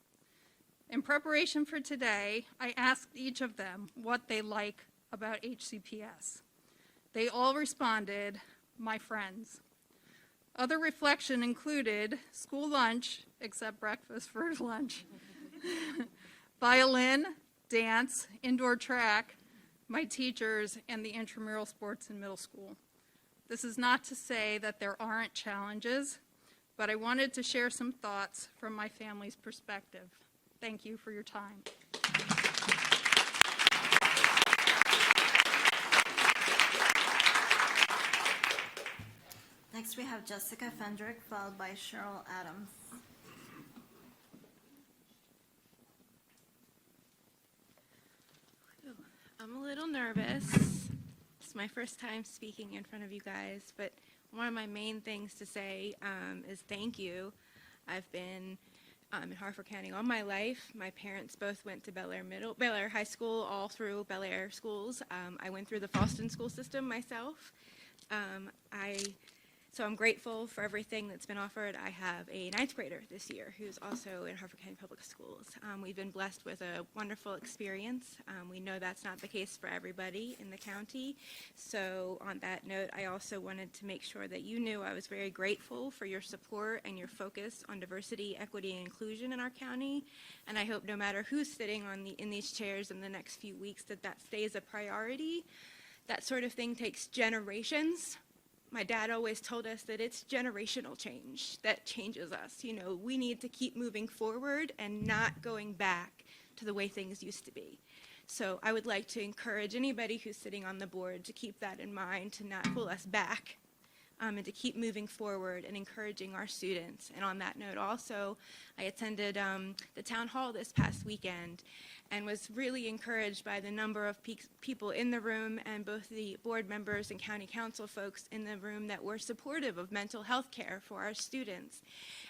In preparation for today, I asked each of them what they like about HCPS. They all responded, "My friends." Other reflection included school lunch, except breakfast for lunch, violin, dance, indoor track, my teachers, and the intramural sports in middle school. This is not to say that there aren't challenges, but I wanted to share some thoughts from my family's perspective. Thank you for your time. Next, we have Jessica Fendrick, followed by Cheryl Adams. I'm a little nervous. It's my first time speaking in front of you guys, but one of my main things to say is thank you. I've been in Harford County all my life. My parents both went to Bel Air High School, all through Bel Air schools. I went through the Fallston school system myself. So I'm grateful for everything that's been offered. I have a ninth grader this year who's also in Harford County Public Schools. We've been blessed with a wonderful experience. We know that's not the case for everybody in the county. So on that note, I also wanted to make sure that you knew I was very grateful for your support and your focus on diversity, equity, and inclusion in our county. And I hope no matter who's sitting in these chairs in the next few weeks, that stays a priority. That sort of thing takes generations. My dad always told us that it's generational change that changes us. You know, we need to keep moving forward and not going back to the way things used to be. So I would like to encourage anybody who's sitting on the board to keep that in mind, to not pull us back, and to keep moving forward and encouraging our students. And on that note also, I attended the town hall this past weekend and was really encouraged by the number of people in the room, and both the board members and county council folks in the room that were supportive of mental health care for our students,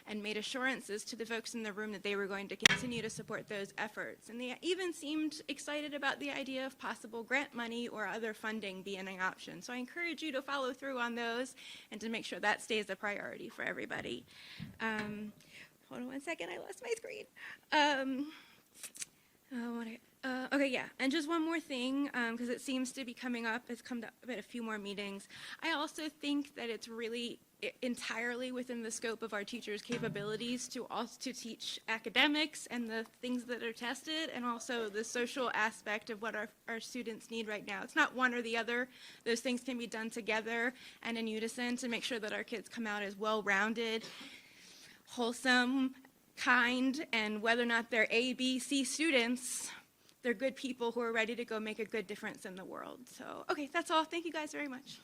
and made assurances to the folks in the room that they were going to continue to support those efforts. And they even seemed excited about the idea of possible grant money or other funding being an option. So I encourage you to follow through on those and to make sure that stays a priority for everybody. Hold on one second, I lost my screen. Okay, yeah, and just one more thing, because it seems to be coming up, it's come up at a few more meetings. I also think that it's really entirely within the scope of our teachers' capabilities to teach academics and the things that are tested, and also the social aspect of what our students need right now. It's not one or the other. Those things can be done together and in unison to make sure that our kids come out as well-rounded, wholesome, kind, and whether or not they're A, B, C students, they're good people who are ready to go make a good difference in the world. So, okay, that's all. Thank you guys very much.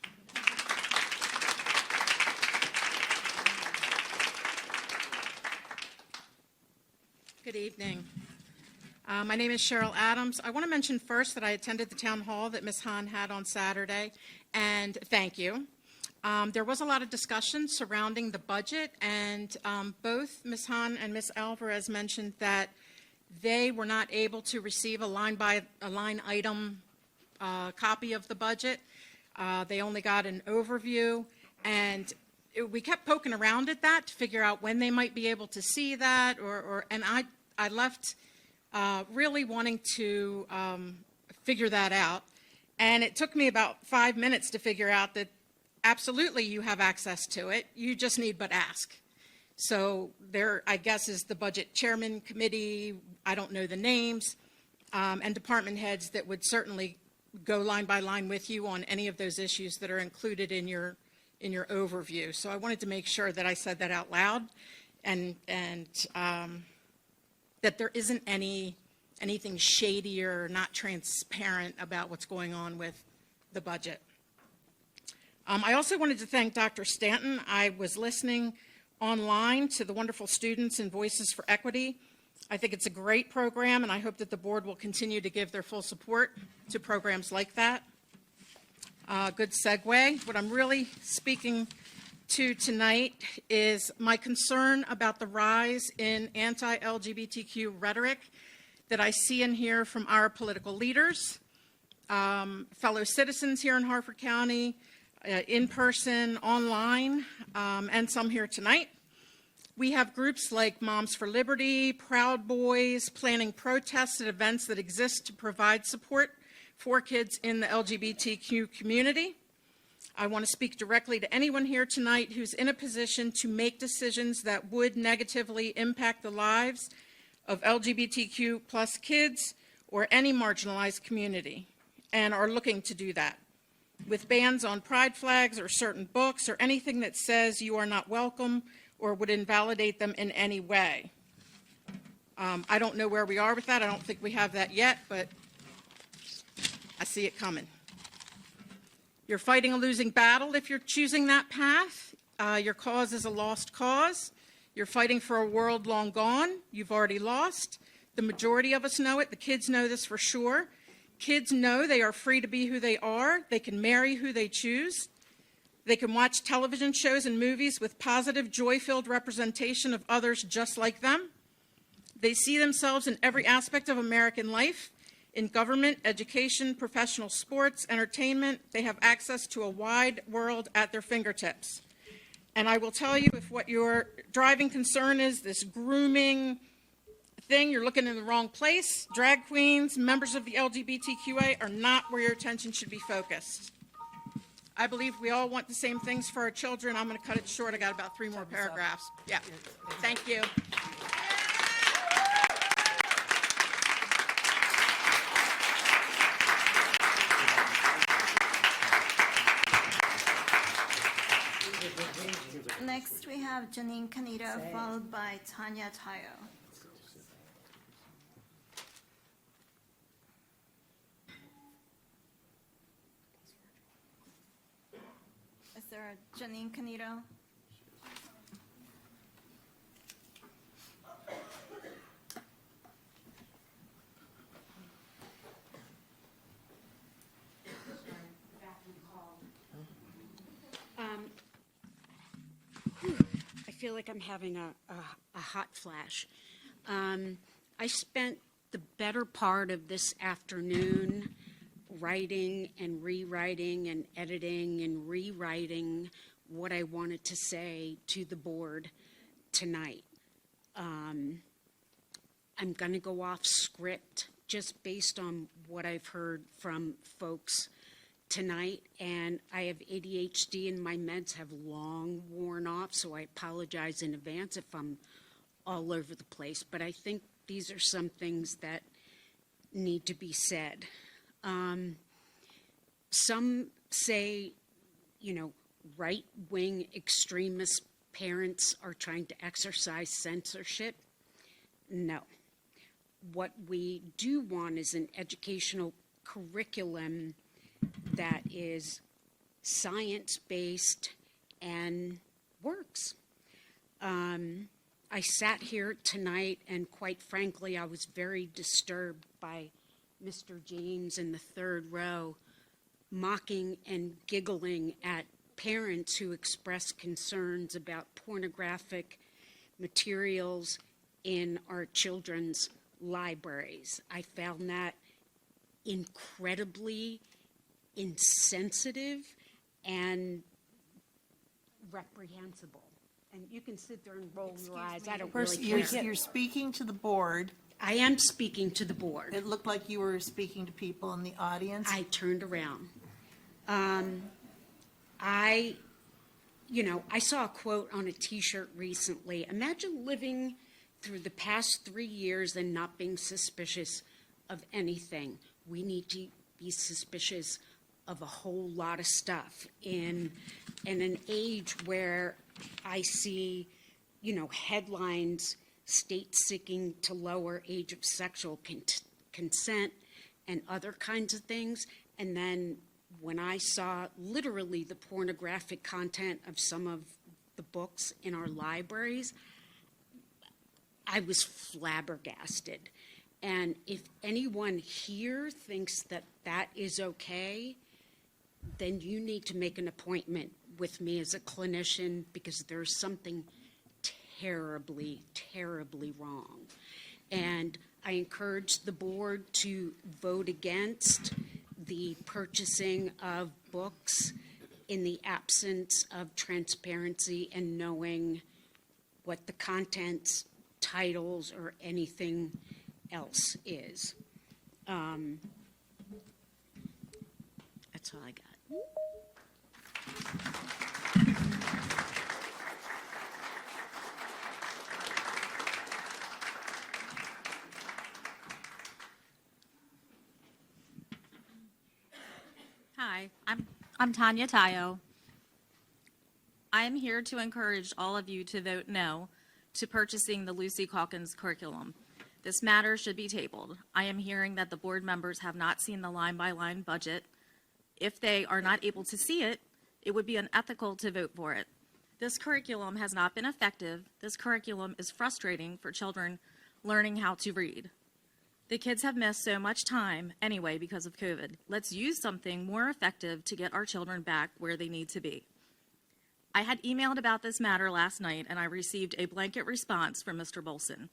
Good evening. My name is Cheryl Adams. I want to mention first that I attended the town hall that Ms. Hahn had on Saturday, and thank you. There was a lot of discussion surrounding the budget, and both Ms. Hahn and Ms. Alvarez mentioned that they were not able to receive a line item copy of the budget. They only got an overview, and we kept poking around at that to figure out when they might be able to see that, and I left really wanting to figure that out. And it took me about 5 minutes to figure out that absolutely you have access to it. You just need but ask. So there, I guess, is the budget chairman committee, I don't know the names, and department heads that would certainly go line by line with you on any of those issues that are included in your overview. So I wanted to make sure that I said that out loud, and that there isn't anything shady or not transparent about what's going on with the budget. I also wanted to thank Dr. Stanton. I was listening online to the wonderful students in Voices for Equity. I think it's a great program, and I hope that the board will continue to give their full support to programs like that. Good segue. What I'm really speaking to tonight is my concern about the rise in anti-LGBTQ rhetoric that I see and hear from our political leaders, fellow citizens here in Harford County, in person, online, and some here tonight. We have groups like Moms for Liberty, Proud Boys, planning protests at events that exist to provide support for kids in the LGBTQ community. I want to speak directly to anyone here tonight who's in a position to make decisions that would negatively impact the lives of LGBTQ plus kids or any marginalized community, and are looking to do that with bans on pride flags or certain books or anything that says you are not welcome or would invalidate them in any way. I don't know where we are with that. I don't think we have that yet, but I see it coming. You're fighting a losing battle if you're choosing that path. Your cause is a lost cause. You're fighting for a world long gone. You've already lost. The majority of us know it. The kids know this for sure. Kids know they are free to be who they are. They can marry who they choose. They can watch television shows and movies with positive, joy-filled representation of others just like them. They see themselves in every aspect of American life, in government, education, professional sports, entertainment. They have access to a wide world at their fingertips. And I will tell you, if what your driving concern is this grooming thing, you're looking in the wrong place. Drag queens, members of the LGBTQA are not where your attention should be focused. I believe we all want the same things for our children. I'm going to cut it short. I got about 3 more paragraphs. Yeah. Thank you. Next, we have Janine Canito, followed by Tanya Tayo. Is there a Janine Canito? I feel like I'm having a hot flash. I spent the better part of this afternoon writing and rewriting and editing and rewriting what I wanted to say to the board tonight. I'm going to go off script just based on what I've heard from folks tonight, and I have ADHD and my meds have long worn off, so I apologize in advance if I'm all over the place, but I think these are some things that need to be said. Some say, right-wing extremist parents are trying to exercise censorship. No. What we do want is an educational curriculum that is science-based and works. I sat here tonight, and quite frankly, I was very disturbed by Mr. James in the third row mocking and giggling at parents who express concerns about pornographic materials in our children's libraries. I found that incredibly insensitive and reprehensible. And you can sit there and roll your eyes. I don't really care. You're speaking to the board. I am speaking to the board. It looked like you were speaking to people in the audience. I turned around. I saw a quote on a T-shirt recently. Imagine living through the past 3 years and not being suspicious of anything. We need to be suspicious of a whole lot of stuff in an age where I see, headlines, states seeking to lower age of sexual consent and other kinds of things. And then when I saw literally the pornographic content of some of the books in our libraries, I was flabbergasted. And if anyone here thinks that that is okay, then you need to make an appointment with me as a clinician, because there's something terribly, terribly wrong. And I encourage the board to vote against the purchasing of books in the absence of transparency and knowing what the contents, titles, or anything else is. That's all I got. Hi, I'm Tanya Tayo. I am here to encourage all of you to vote no to purchasing the Lucy Calkins curriculum. This matter should be tabled. I am hearing that the board members have not seen the line-by-line budget. If they are not able to see it, it would be unethical to vote for it. This curriculum has not been effective. This curriculum is frustrating for children learning how to read. The kids have missed so much time anyway because of COVID. Let's use something more effective to get our children back where they need to be. I had emailed about this matter last night, and I received a blanket response from Mr. Bolson.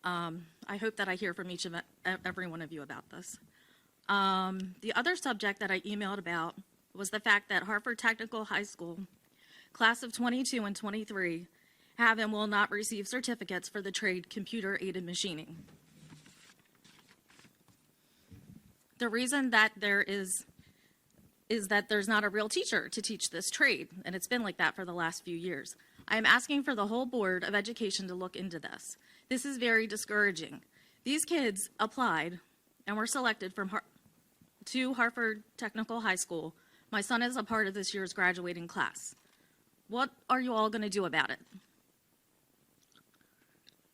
I hope that I hear from every one of you about this. The other subject that I emailed about was the fact that Harford Technical High School, class of 22 and 23, have and will not receive certificates for the trade computer-aided machining. The reason that there is that there's not a real teacher to teach this trade, and it's been like that for the last few years. I am asking for the whole Board of Education to look into this. This is very discouraging. These kids applied and were selected to Harford Technical High School. My son is a part of this year's graduating class. What are you all going to do about it?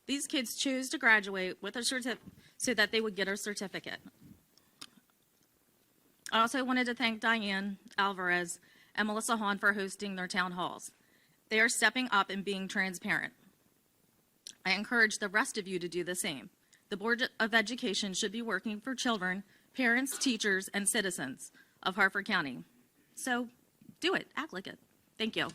These kids chose to graduate with a certificate so that they would get a certificate. I also wanted to thank Diane Alvarez and Melissa Hahn for hosting their town halls. They are stepping up and being transparent. I encourage the rest of you to do the same. The Board of Education should be working for children, parents, teachers, and citizens of Harford County. So do it, act like it. Thank you.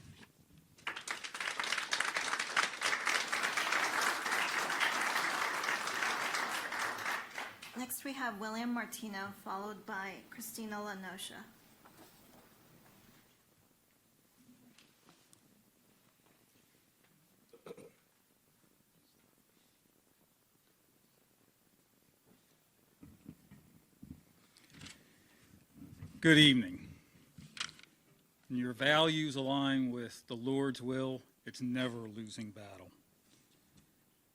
Next, we have William Martino, followed by Christina Lanosha. Good evening. When your values align with the Lord's will, it's never a losing battle.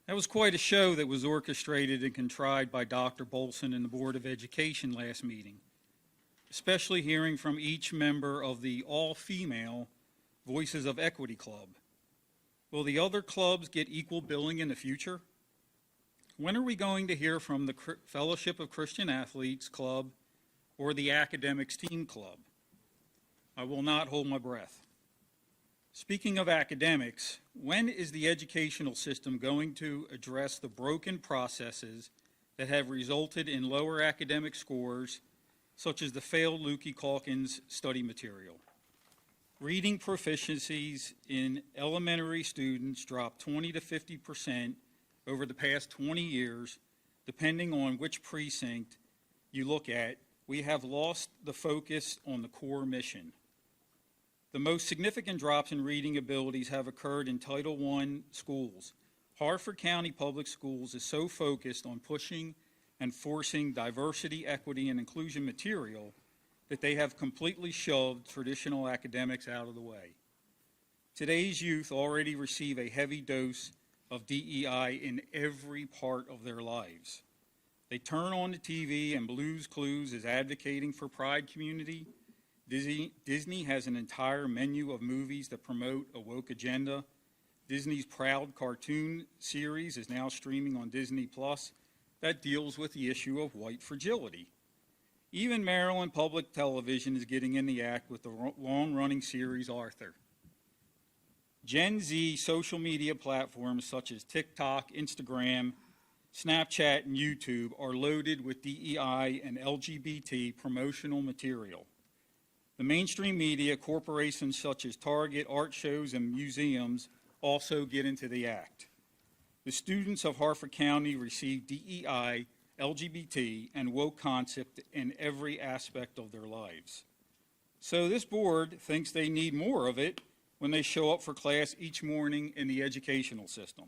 That was quite a show that was orchestrated and contrived by Dr. Bolson and the Board of Education last meeting, especially hearing from each member of the all-female Voices of Equity Club. Will the other clubs get equal billing in the future? When are we going to hear from the Fellowship of Christian Athletes Club or the Academics Team Club? I will not hold my breath. Speaking of academics, when is the educational system going to address the broken processes that have resulted in lower academic scores, such as the failed Lukey-Calkins study material? Reading proficiencies in elementary students dropped 20 to 50% over the past 20 years, depending on which precinct you look at. We have lost the focus on the core mission. The most significant drops in reading abilities have occurred in Title I schools. Harford County Public Schools is so focused on pushing and forcing diversity, equity, and inclusion material that they have completely shoved traditional academics out of the way. Today's youth already receive a heavy dose of DEI in every part of their lives. They turn on the TV and Blue's Clues is advocating for Pride community. Disney has an entire menu of movies that promote a woke agenda. Disney's Proud cartoon series is now streaming on Disney Plus that deals with the issue of white fragility. Even Maryland Public Television is getting in the act with the long-running series Arthur. Gen Z social media platforms such as TikTok, Instagram, Snapchat, and YouTube are loaded with DEI and LGBT promotional material. The mainstream media, corporations such as Target, art shows, and museums also get into the act. The students of Harford County receive DEI, LGBT, and woke concept in every aspect of their lives. So this board thinks they need more of it when they show up for class each morning in the educational system.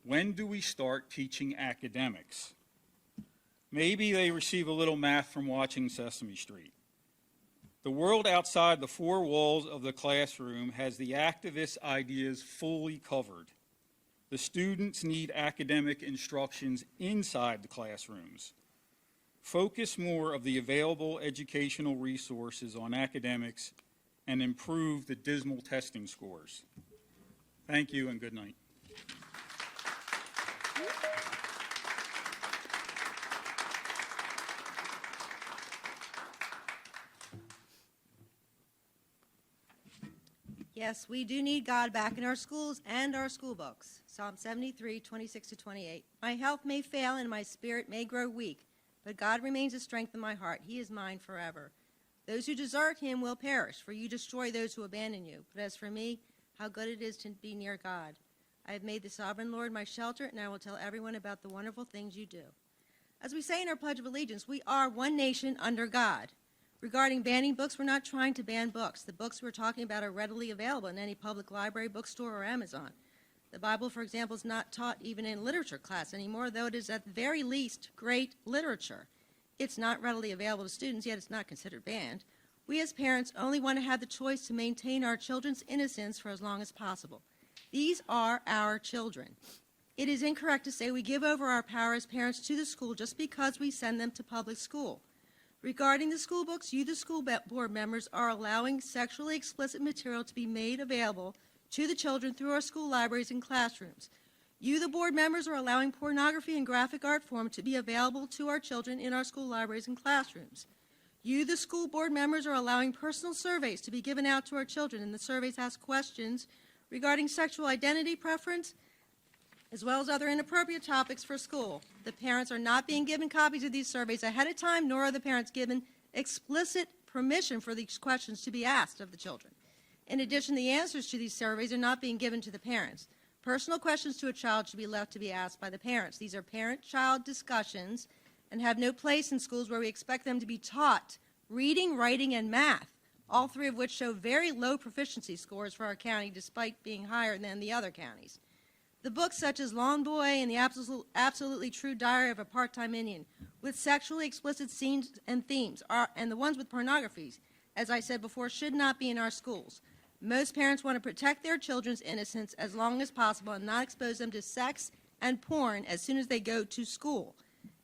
When do we start teaching academics? Maybe they receive a little math from watching Sesame Street. The world outside the four walls of the classroom has the activist ideas fully covered. The students need academic instructions inside the classrooms. Focus more of the available educational resources on academics and improve the dismal testing scores. Thank you and good night. Yes, we do need God back in our schools and our school books. Psalm 73, 26 to 28. My health may fail and my spirit may grow weak, but God remains the strength of my heart. He is mine forever. Those who desert him will perish, for you destroy those who abandon you. But as for me, how good it is to be near God. I have made the sovereign Lord my shelter, and I will tell everyone about the wonderful things you do. As we say in our Pledge of Allegiance, we are one nation under God. Regarding banning books, we're not trying to ban books. The books we're talking about are readily available in any public library, bookstore, or Amazon. The Bible, for example, is not taught even in literature class anymore, though it is at the very least great literature. It's not readily available to students, yet it's not considered banned. We as parents only want to have the choice to maintain our children's innocence for as long as possible. These are our children. It is incorrect to say we give over our power as parents to the school just because we send them to public school. Regarding the school books, you, the school board members, are allowing sexually explicit material to be made available to the children through our school libraries and classrooms. You, the board members, are allowing pornography and graphic art form to be available to our children in our school libraries and classrooms. You, the school board members, are allowing personal surveys to be given out to our children, and the surveys ask questions regarding sexual identity preference, as well as other inappropriate topics for school. The parents are not being given copies of these surveys ahead of time, nor are the parents given explicit permission for these questions to be asked of the children. In addition, the answers to these surveys are not being given to the parents. Personal questions to a child should be left to be asked by the parents. These are parent-child discussions and have no place in schools where we expect them to be taught reading, writing, and math, all three of which show very low proficiency scores for our county despite being higher than the other counties. The books such as Lawn Boy and the Absolutely True Diary of a Part-Time Indian with sexually explicit scenes and themes and the ones with pornographies, as I said before, should not be in our schools. Most parents want to protect their children's innocence as long as possible and not expose them to sex and porn as soon as they go to school.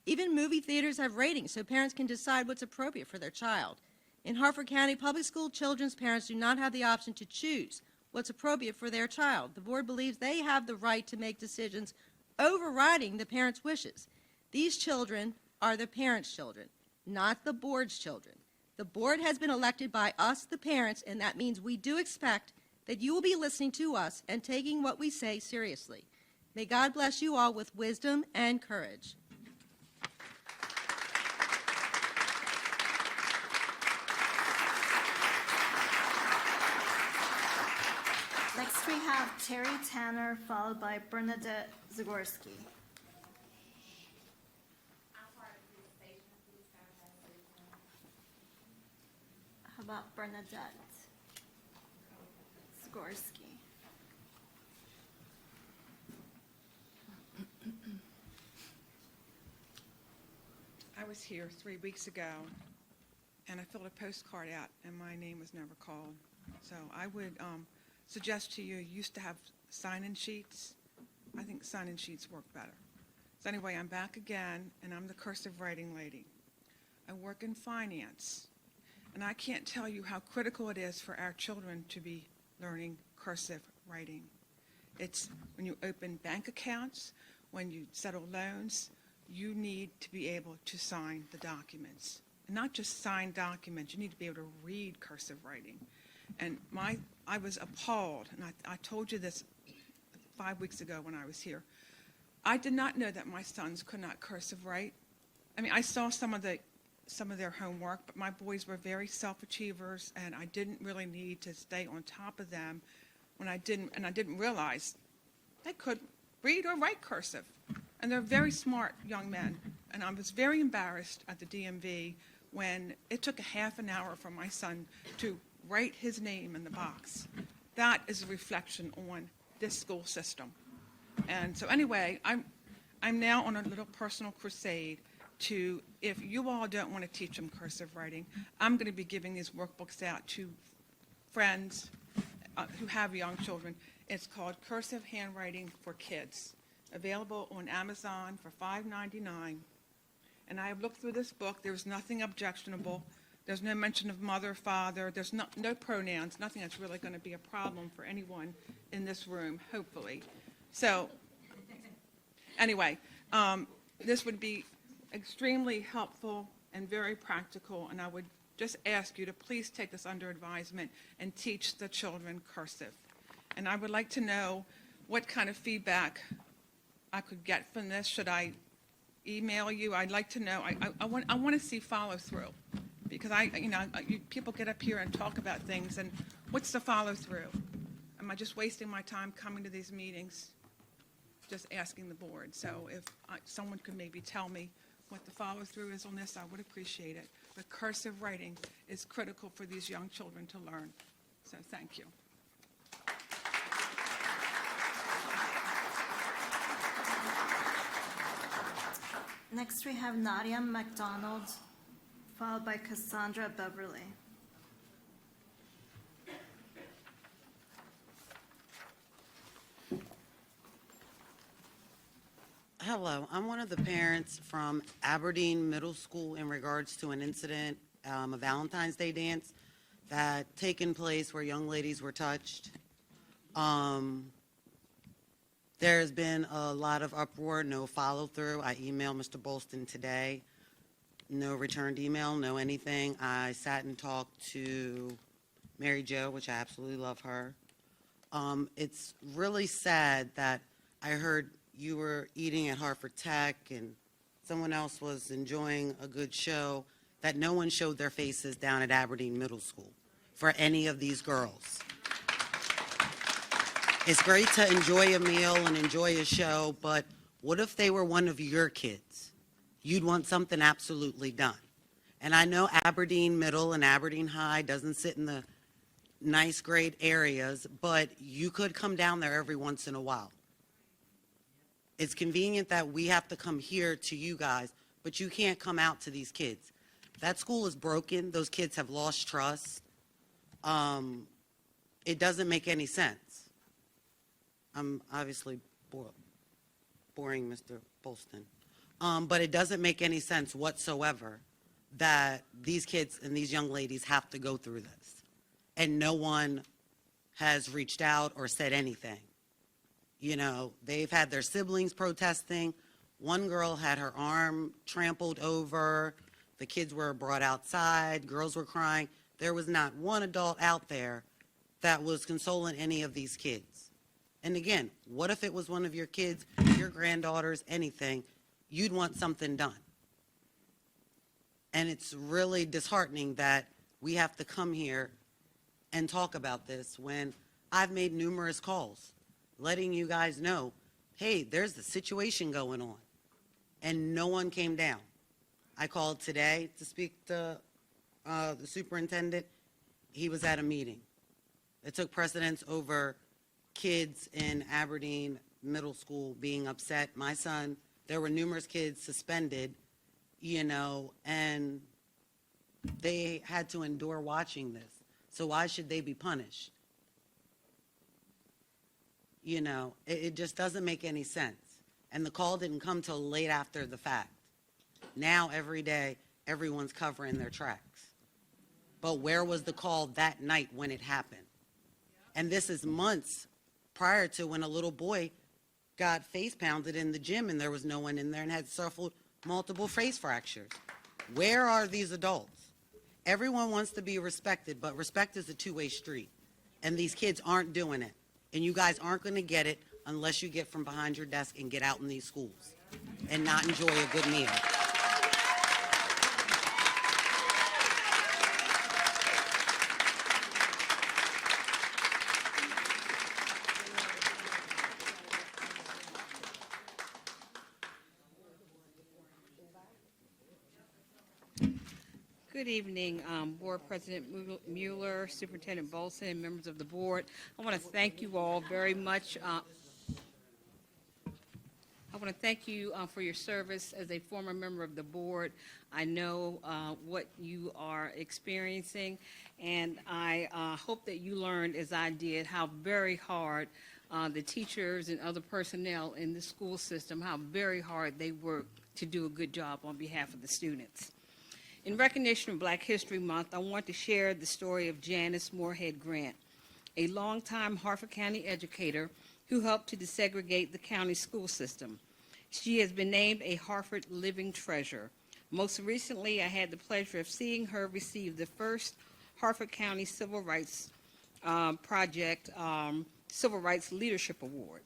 Even movie theaters have ratings so parents can decide what's appropriate for their child. In Harford County Public School, children's parents do not have the option to choose what's appropriate for their child. The board believes they have the right to make decisions overriding the parents' wishes. These children are the parents' children, not the board's children. The board has been elected by us, the parents, and that means we do expect that you will be listening to us and taking what we say seriously. May God bless you all with wisdom and courage. Next, we have Terry Tanner, followed by Bernadette Zagorski. How about Bernadette Zagorski? I was here 3 weeks ago, and I filled a postcard out, and my name was never called. So I would suggest to you, used to have sign-in sheets. I think sign-in sheets work better. So anyway, I'm back again, and I'm the cursive writing lady. I work in finance, and I can't tell you how critical it is for our children to be learning cursive writing. It's when you open bank accounts, when you settle loans, you need to be able to sign the documents. And not just sign documents, you need to be able to read cursive writing. And I was appalled, and I told you this 5 weeks ago when I was here. I did not know that my sons could not cursive write. I mean, I saw some of their homework, but my boys were very self-achievers, and I didn't really need to stay on top of them when I didn't realize they could read or write cursive. And they're very smart young men. And I was very embarrassed at the DMV when it took a half an hour for my son to write his name in the box. That is a reflection on this school system. And so anyway, I'm now on a little personal crusade to, if you all don't want to teach them cursive writing, I'm going to be giving these workbooks out to friends who have young children. It's called Cursive Handwriting for Kids, available on Amazon for $5.99. And I have looked through this book. There's nothing objectionable. There's no mention of mother, father. There's no pronouns, nothing that's really going to be a problem for anyone in this room, hopefully. So anyway, this would be extremely helpful and very practical, and I would just ask you to please take this under advisement and teach the children cursive. And I would like to know what kind of feedback I could get from this. Should I email you? I'd like to know. I want to see follow through, because people get up here and talk about things, and what's the follow through? Am I just wasting my time coming to these meetings? just asking the board. So if someone could maybe tell me what the follow-through is on this, I would appreciate it. But cursive writing is critical for these young children to learn. So thank you. Next, we have Nadia McDonald, followed by Cassandra Beverly. Hello, I'm one of the parents from Aberdeen Middle School in regards to an incident, a Valentine's Day dance that taken place where young ladies were touched. There's been a lot of uproar, no follow-through. I emailed Mr. Bolston today. No returned email, no anything. I sat and talked to Mary Jo, which I absolutely love her. It's really sad that I heard you were eating at Harford Tech and someone else was enjoying a good show, that no one showed their faces down at Aberdeen Middle School for any of these girls. It's great to enjoy a meal and enjoy a show, but what if they were one of your kids? You'd want something absolutely done. And I know Aberdeen Middle and Aberdeen High doesn't sit in the nice grade areas, but you could come down there every once in a while. It's convenient that we have to come here to you guys, but you can't come out to these kids. That school is broken. Those kids have lost trust. It doesn't make any sense. I'm obviously boring Mr. Bolston. But it doesn't make any sense whatsoever that these kids and these young ladies have to go through this. And no one has reached out or said anything. You know, they've had their siblings protesting. One girl had her arm trampled over. The kids were brought outside. Girls were crying. There was not one adult out there that was consoling any of these kids. And again, what if it was one of your kids, your granddaughters, anything? You'd want something done. And it's really disheartening that we have to come here and talk about this when I've made numerous calls letting you guys know, hey, there's a situation going on. And no one came down. I called today to speak to the superintendent. He was at a meeting. It took precedence over kids in Aberdeen Middle School being upset. My son, there were numerous kids suspended, you know, and they had to endure watching this. So why should they be punished? You know, it just doesn't make any sense. And the call didn't come till late after the fact. Now, every day, everyone's covering their tracks. But where was the call that night when it happened? And this is months prior to when a little boy got face pounded in the gym and there was no one in there and had suffered multiple face fractures. Where are these adults? Everyone wants to be respected, but respect is a two-way street. And these kids aren't doing it. And you guys aren't going to get it unless you get from behind your desk and get out in these schools and not enjoy a good meal. Good evening, Board President Mueller, Superintendent Bolson, and members of the board. I want to thank you all very much. I want to thank you for your service as a former member of the board. I know what you are experiencing, and I hope that you learned, as I did, how very hard the teachers and other personnel in the school system, how very hard they work to do a good job on behalf of the students. In recognition of Black History Month, I want to share the story of Janice Moorhead Grant, a longtime Harford County educator who helped to desegregate the county school system. She has been named a Harford Living Treasure. Most recently, I had the pleasure of seeing her receive the first Harford County Civil Rights Project Civil Rights Leadership Award.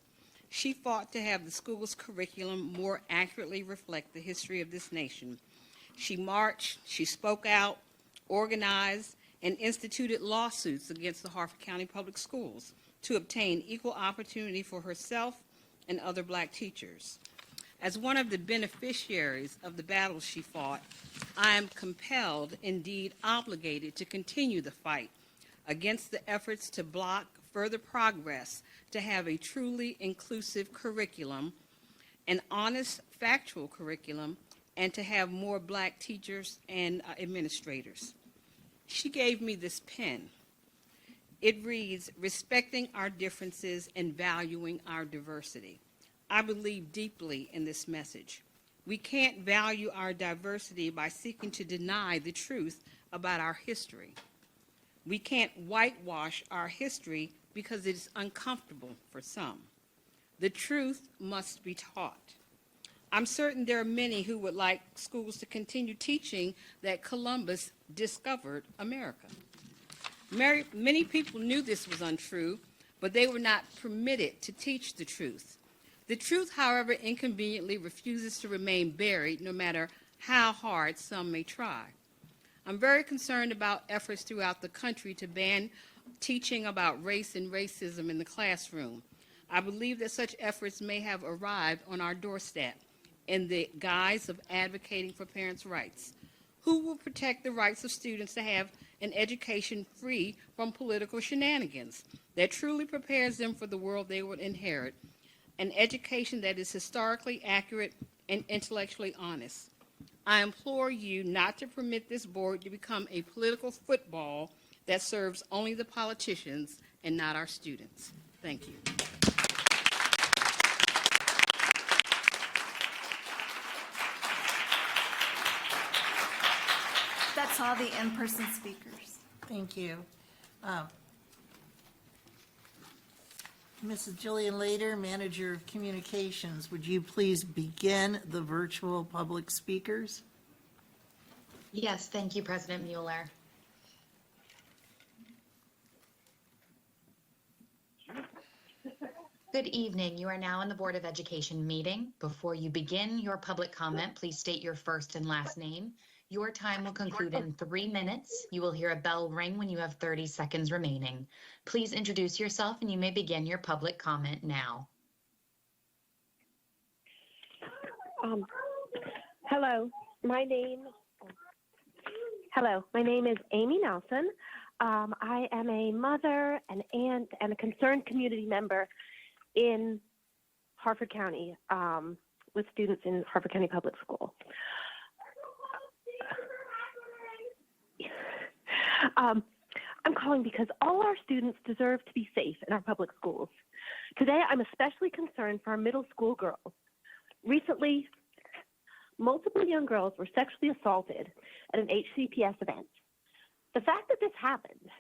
She fought to have the school's curriculum more accurately reflect the history of this nation. She marched, she spoke out, organized, and instituted lawsuits against the Harford County Public Schools to obtain equal opportunity for herself and other black teachers. As one of the beneficiaries of the battles she fought, I am compelled, indeed obligated, to continue the fight against the efforts to block further progress to have a truly inclusive curriculum, an honest, factual curriculum, and to have more black teachers and administrators. She gave me this pen. It reads, "Respecting our differences and valuing our diversity." I believe deeply in this message. We can't value our diversity by seeking to deny the truth about our history. We can't whitewash our history because it is uncomfortable for some. The truth must be taught. I'm certain there are many who would like schools to continue teaching that Columbus discovered America. Many people knew this was untrue, but they were not permitted to teach the truth. The truth, however, inconveniently refuses to remain buried, no matter how hard some may try. I'm very concerned about efforts throughout the country to ban teaching about race and racism in the classroom. I believe that such efforts may have arrived on our doorstep in the guise of advocating for parents' rights. Who will protect the rights of students to have an education free from political shenanigans that truly prepares them for the world they will inherit? An education that is historically accurate and intellectually honest. I implore you not to permit this board to become a political football that serves only the politicians and not our students. Thank you. That's all the in-person speakers. Thank you. Mrs. Jillian Lader, Manager of Communications, would you please begin the virtual public speakers? Yes, thank you, President Mueller. Good evening. You are now in the Board of Education meeting. Before you begin your public comment, please state your first and last name. Your time will conclude in 3 minutes. You will hear a bell ring when you have 30 seconds remaining. Please introduce yourself and you may begin your public comment now. Hello, my name is Amy Nelson. I am a mother, an aunt, and a concerned community member in Harford County with students in Harford County Public School. I'm calling because all our students deserve to be safe in our public schools. Today, I'm especially concerned for our middle school girls. Recently, multiple young girls were sexually assaulted at an HCPS event. The fact that this happened,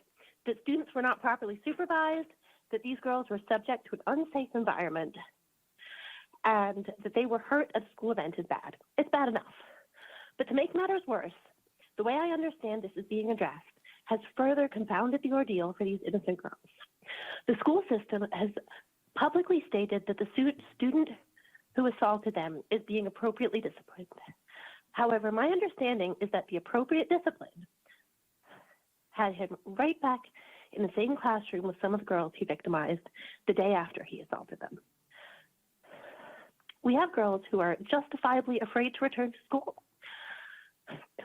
that students were not properly supervised, that these girls were subject to an unsafe environment, and that they were hurt at a school event is bad. It's bad enough. But to make matters worse, the way I understand this is being addressed has further confounded the ordeal for these innocent girls. The school system has publicly stated that the student who assaulted them is being appropriately disciplined. However, my understanding is that the appropriate discipline had him right back in the same classroom with some of the girls he victimized the day after he assaulted them. We have girls who are justifiably afraid to return to school,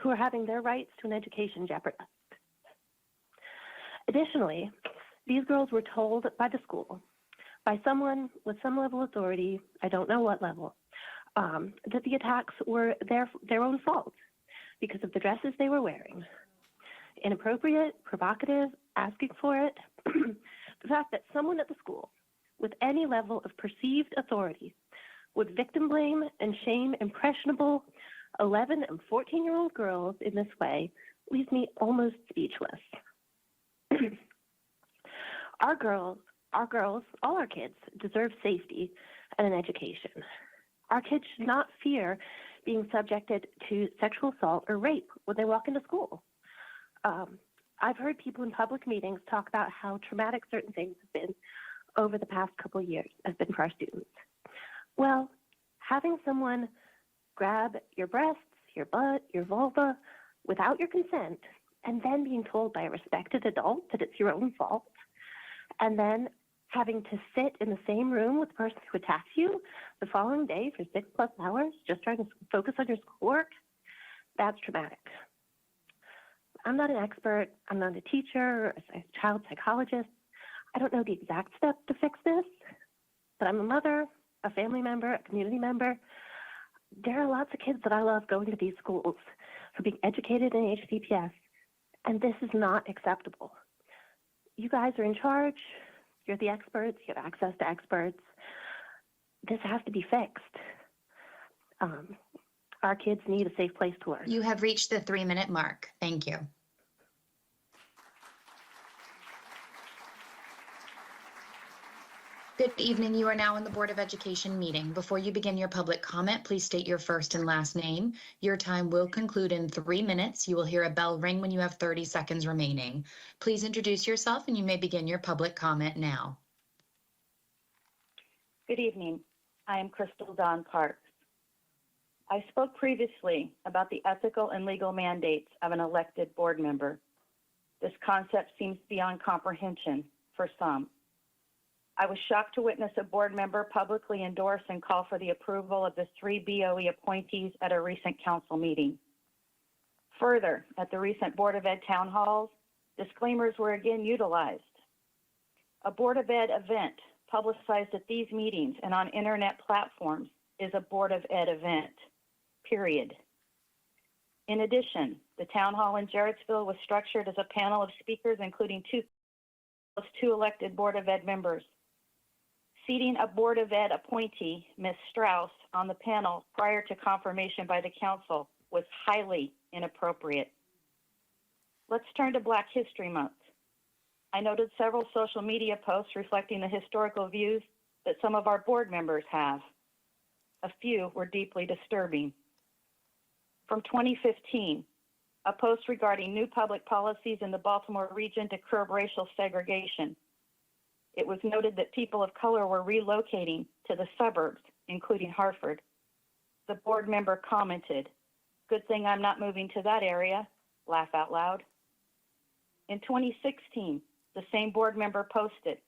who are having their rights to an education jeopardized. Additionally, these girls were told by the school, by someone with some level of authority, I don't know what level, that the attacks were their own fault because of the dresses they were wearing. Inappropriate, provocative, asking for it. The fact that someone at the school with any level of perceived authority would victim blame and shame impressionable 11 and 14-year-old girls in this way leaves me almost speechless. Our girls, all our kids deserve safety and an education. Our kids should not fear being subjected to sexual assault or rape when they walk into school. I've heard people in public meetings talk about how traumatic certain things have been over the past couple of years, have been for our students. Well, having someone grab your breasts, your butt, your vulva without your consent, and then being told by a respected adult that it's your own fault, and then having to sit in the same room with the person who attacks you the following day for 6+ hours just trying to focus on your schoolwork, that's traumatic. I'm not an expert. I'm not a teacher or a child psychologist. I don't know the exact steps to fix this, but I'm a mother, a family member, a community member. There are lots of kids that I love going to these schools for being educated in HCPS, and this is not acceptable. You guys are in charge. You're the experts. You have access to experts. This has to be fixed. Our kids need a safe place to learn. You have reached the 3-minute mark. Thank you. Good evening. You are now in the Board of Education meeting. Before you begin your public comment, please state your first and last name. Your time will conclude in 3 minutes. You will hear a bell ring when you have 30 seconds remaining. Please introduce yourself and you may begin your public comment now. Good evening. I am Crystal Dawn Parks. I spoke previously about the ethical and legal mandates of an elected board member. This concept seems beyond comprehension for some. I was shocked to witness a board member publicly endorse and call for the approval of the 3 BOE appointees at a recent council meeting. Further, at the recent Board of Ed town halls, disclaimers were again utilized. A Board of Ed event publicized at these meetings and on internet platforms is a Board of Ed event, period. In addition, the town hall in Jarrettsville was structured as a panel of speakers, including two elected Board of Ed members. Seating a Board of Ed appointee, Ms. Strauss, on the panel prior to confirmation by the council was highly inappropriate. Let's turn to Black History Month. I noted several social media posts reflecting the historical views that some of our board members have. A few were deeply disturbing. From 2015, a post regarding new public policies in the Baltimore region to curb racial segregation. It was noted that people of color were relocating to the suburbs, including Harford. The board member commented, "Good thing I'm not moving to that area," laugh out loud. In 2016, the same board member posted,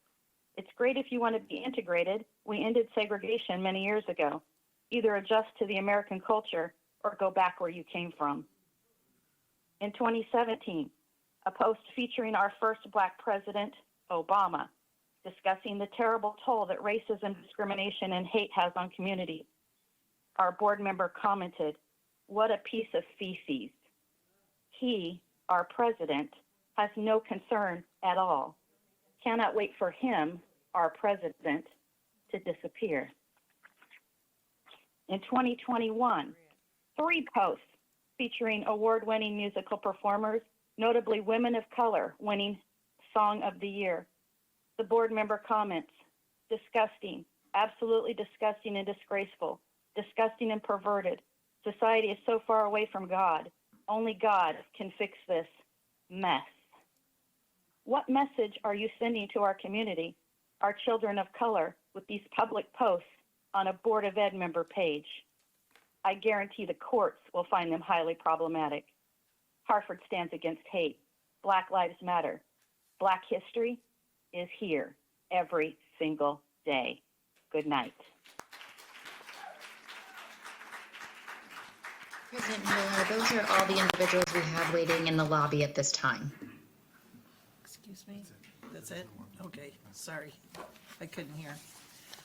"It's great if you want to be integrated. We ended segregation many years ago. Either adjust to the American culture or go back where you came from." In 2017, a post featuring our first Black president, Obama, discussing the terrible toll that racism, discrimination, and hate has on communities. Our board member commented, "What a piece of feces." He, our president, has no concern at all. Cannot wait for him, our president, to disappear. In 2021, 3 posts featuring award-winning musical performers, notably women of color winning Song of the Year. The board member comments, "Disgusting, absolutely disgusting and disgraceful, disgusting and perverted. Society is so far away from God. Only God can fix this mess." What message are you sending to our community, our children of color, with these public posts on a Board of Ed member page? I guarantee the courts will find them highly problematic. Harford stands against hate. Black Lives Matter. Black history is here every single day. Good night. President Mueller, those are all the individuals we have waiting in the lobby at this time. Excuse me? That's it? Okay, sorry. I couldn't hear.